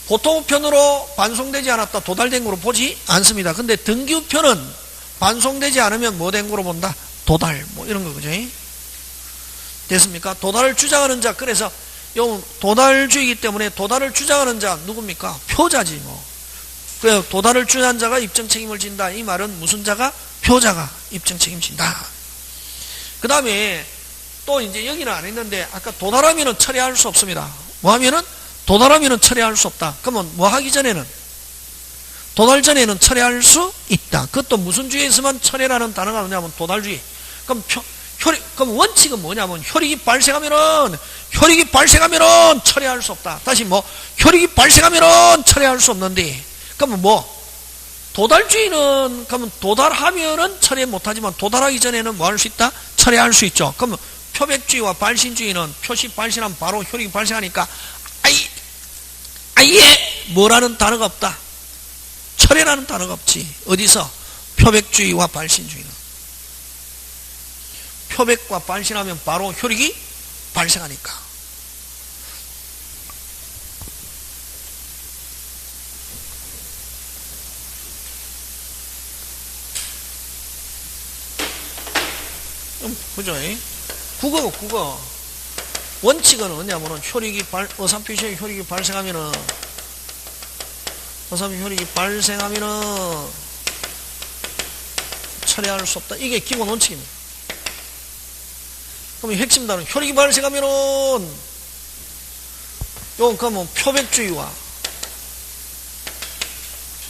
보통편으로 반송되지 않았다 도달된 거로 보지 않습니다. 근데 등기우편은 반송되지 않으면 뭐 된 거로 본다? 도달. 뭐 이런 거 그죠? 됐습니까? 도달을 주장하는 자. 그래서 요 도달주의이기 때문에 도달을 주장하는 자 누굽니까? 표자지 뭐. 그래서 도달을 주장한 자가 입증 책임을 진다. 이 말은 무슨 자가? 표자가 입증 책임진다. 그 다음에 또 이제 여기는 안 했는데 아까 도달하면은 철회할 수 없습니다. 뭐 하면은? 도달하면은 철회할 수 없다. 그러면 뭐 하기 전에는? 도달 전에는 철회할 수 있다. 그것도 무슨 주의에서만 철회라는 단어가 뭐냐면 도달주의. 그럼 그럼 원칙은 뭐냐면 혈익이 발생하면은 철회할 수 없다. 다시 뭐 혈익이 발생하면은 철회할 수 없는데 그러면 뭐 도달주의는 그러면 도달하면은 철회 못하지만 도달하기 전에는 뭐 할 수 있다? 철회할 수 있죠. 그러면 표백주의와 발신주의는 표시 발신하면 바로 혈익이 발생하니까 아예 뭐라는 단어가 없다. 철회라는 단어가 없지. 어디서? 표백주의와 발신주의는. 표백과 발신하면 바로 혈익이 발생하니까. 그죠? 국어. 원칙은 뭐냐면은 어사표시의 혈익이 발생하면은 철회할 수 없다. 이게 기본 원칙입니다. 그럼 핵심 단어 혈익이 발생하면은 그러면 표백주의와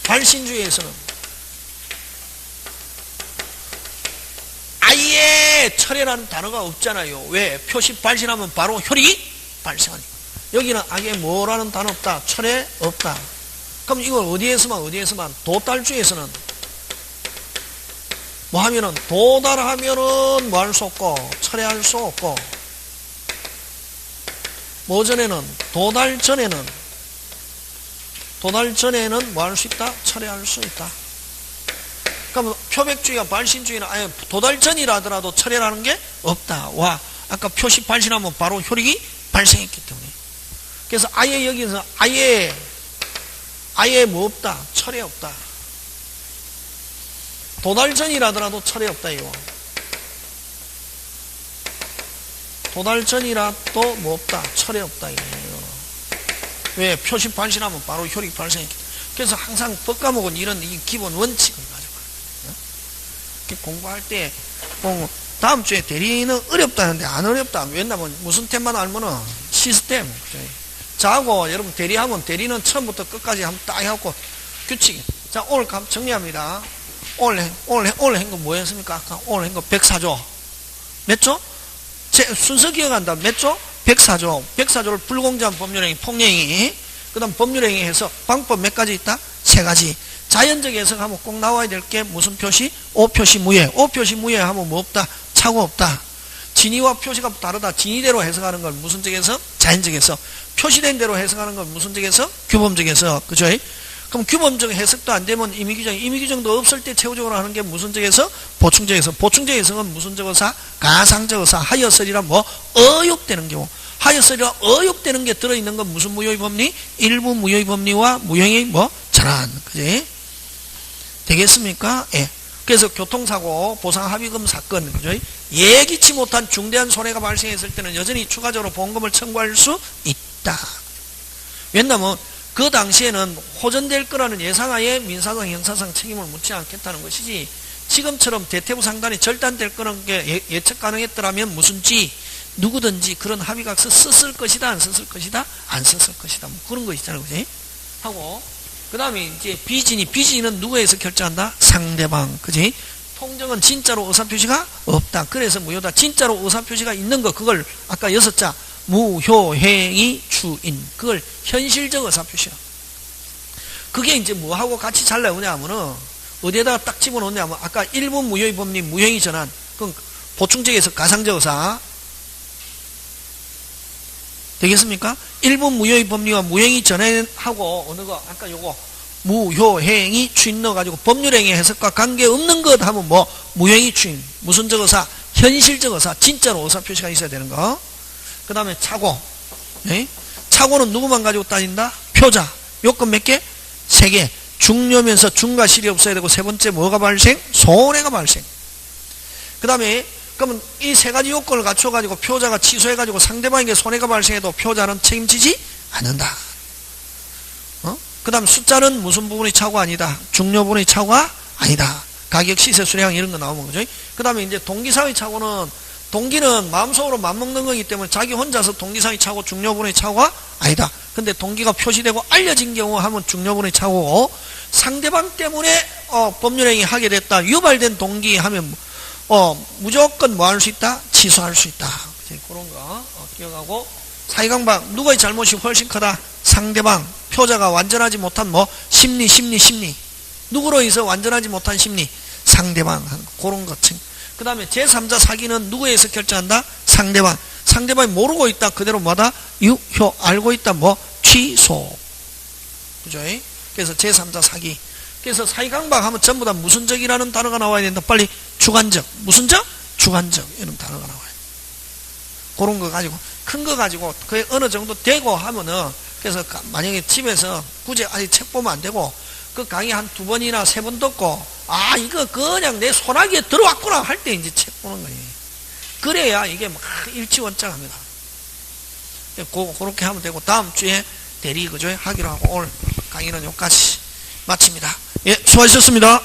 발신주의에서는 아예 철회라는 단어가 없잖아요. 왜? 표시 발신하면 바로 혈익이 발생하니까. 여기는 아예 뭐라는 단어 없다. 철회 없다. 그럼 이걸 어디에서만 도달주의에서는 뭐 하면은 도달하면은 뭐 할 수 없고 철회할 수 없고 뭐 전에는 도달 전에는 뭐 할 수 있다? 철회할 수 있다. 그럼 표백주의와 발신주의는 아예 도달 전이라 하더라도 철회라는 게 없다. 와, 아까 표시 발신하면 바로 혈익이 발생했기 때문에. 그래서 아예 여기서 아예 뭐 없다. 철회 없다. 도달 전이라 하더라도 철회 없다 이거. 도달 전이라도 뭐 없다. 철회 없다 이거. 왜? 표시 발신하면 바로 혈익이 발생했기 때문에. 그래서 항상 법 과목은 이런 이 기본 원칙을 공부할 때 다음 주에 대리는 어렵다는데 안 어렵다. 왜냐면 무슨 템만 알면은 시스템. 자하고 여러분 대리하면 대리는 처음부터 끝까지 한번 딱 해갖고 규칙. 자 오늘 정리합니다. 오늘 한 거 뭐였습니까? 아까 오늘 한 거 104조. 몇 조? 순서 기억한다. 몇 조? 104조. 104조를 불공정한 법률행위, 폭력행위. 그 다음 법률행위 해서 방법 몇 가지 있다? 3가지. 자연적 해석하면 꼭 나와야 될 게 무슨 표시? 오표시 무예. 오표시 무예 하면 뭐 없다? 착오 없다. 진의와 표시가 다르다. 진의대로 해석하는 걸 무슨 적 해석? 자연적 해석. 표시된 대로 해석하는 걸 무슨 적 해석? 규범적 해석. 그죠? 그럼 규범적 해석도 안 되면 임의규정도 없을 때 최후적으로 하는 게 무슨 적 해석? 보충적 해석. 보충적 해석은 무슨 적 의사? 가상적 의사. 하여설이라 뭐 어욕되는 경우. 하여설이라 어욕되는 게 들어있는 건 무슨 무효의 법리? 일부 무효의 법리와 무효의 뭐? 전환. 그지? 되겠습니까? 예. 그래서 교통사고, 보상합의금 사건, 그죠? 예기치 못한 중대한 손해가 발생했을 때는 여전히 추가적으로 보험금을 청구할 수 있다. 왜냐하면 그 당시에는 호전될 거라는 예상하에 민사상, 형사상 책임을 묻지 않겠다는 것이지 지금처럼 대퇴부 상단이 절단될 거라는 게 예측 가능했더라면 무슨지 누구든지 그런 합의각서 썼을 것이다, 안 썼을 것이다, 안 썼을 것이다. 뭐 그런 거 있잖아요, 그지? 하고 그 다음에 이제 비진은 누구에서 결정한다? 상대방. 그지? 통정은 진짜로 의사표시가 없다. 그래서 무효다. 진짜로 의사표시가 있는 거, 그걸 아까 6자, 무효행위 주인. 그걸 현실적 의사표시야. 그게 이제 뭐하고 같이 잘 나오냐 하면은, 어디에다가 딱 집어넣냐면, 아까 1번 무효의 법리, 무효행위 전환. 그럼 보충적에서 가상적 의사. 되겠습니까? 1번 무효의 법리와 무효행위 전환하고, 어느 거, 아까 요거, 무효행위 추인 넣어가지고 법률행위 해석과 관계없는 것 하면 뭐, 무효행위 추인. 무슨적 의사? 현실적 의사. 진짜로 의사 표시가 있어야 되는 거. 그 다음에 착오. 예? 착오는 누구만 가지고 따진다? 표자. 요건 몇 개? 3개. 중요면서 중과 실이 없어야 되고, 세 번째 뭐가 발생? 손해가 발생. 그 다음에 그러면 이 3가지 요건을 갖춰가지고 표자가 취소해가지고 상대방에게 손해가 발생해도 표자는 책임지지 않는다. 그 다음 숫자는 무슨 부분이 착오 아니다? 중요 부분이 착오가 아니다. 가격, 시세, 수량 이런 거 나오면 그죠? 그 다음에 이제 동기사의 착오는, 동기는 마음속으로 맞먹는 거기 때문에 자기 혼자서 동기사의 착오, 중요 부분의 착오가 아니다. 근데 동기가 표시되고 알려진 경우 하면 중요 부분의 착오고, 상대방 때문에 법률행위 하게 됐다. 유발된 동기 하면 무조건 뭐 할 수 있다? 취소할 수 있다. 그런 거 기억하고, 사이강박, 누구의 잘못이 훨씬 크다? 상대방. 표자가 완전하지 못한 뭐 심리. 누구로 인해서 완전하지 못한 심리? 상대방. 그런 것. 그 다음에 제3자 사기는 누구에서 결정한다? 상대방. 상대방이 모르고 있다. 그대로 뭐다? 유효. 알고 있다. 뭐? 취소. 그죠? 그래서 제3자 사기. 그래서 사이강박 하면 전부 다 무슨적이라는 단어가 나와야 된다. 빨리 주관적. 무슨적? 주관적. 이런 단어가 나와요. 그런 거 가지고, 큰 거 가지고, 그게 어느 정도 되고 하면은, 그래서 만약에 집에서 굳이 아직 책 보면 안 되고, 그 강의 한 2번이나 3번 듣고, 아, 이거 그냥 내 손아귀에 들어왔구나 할 때 이제 책 보는 거예요. 그래야 이게 막 일치원장합니다. 그렇게 하면 되고, 다음 주에 대리, 그죠? 하기로 하고, 오늘 강의는 여기까지 마칩니다. 예, 수고하셨습니다.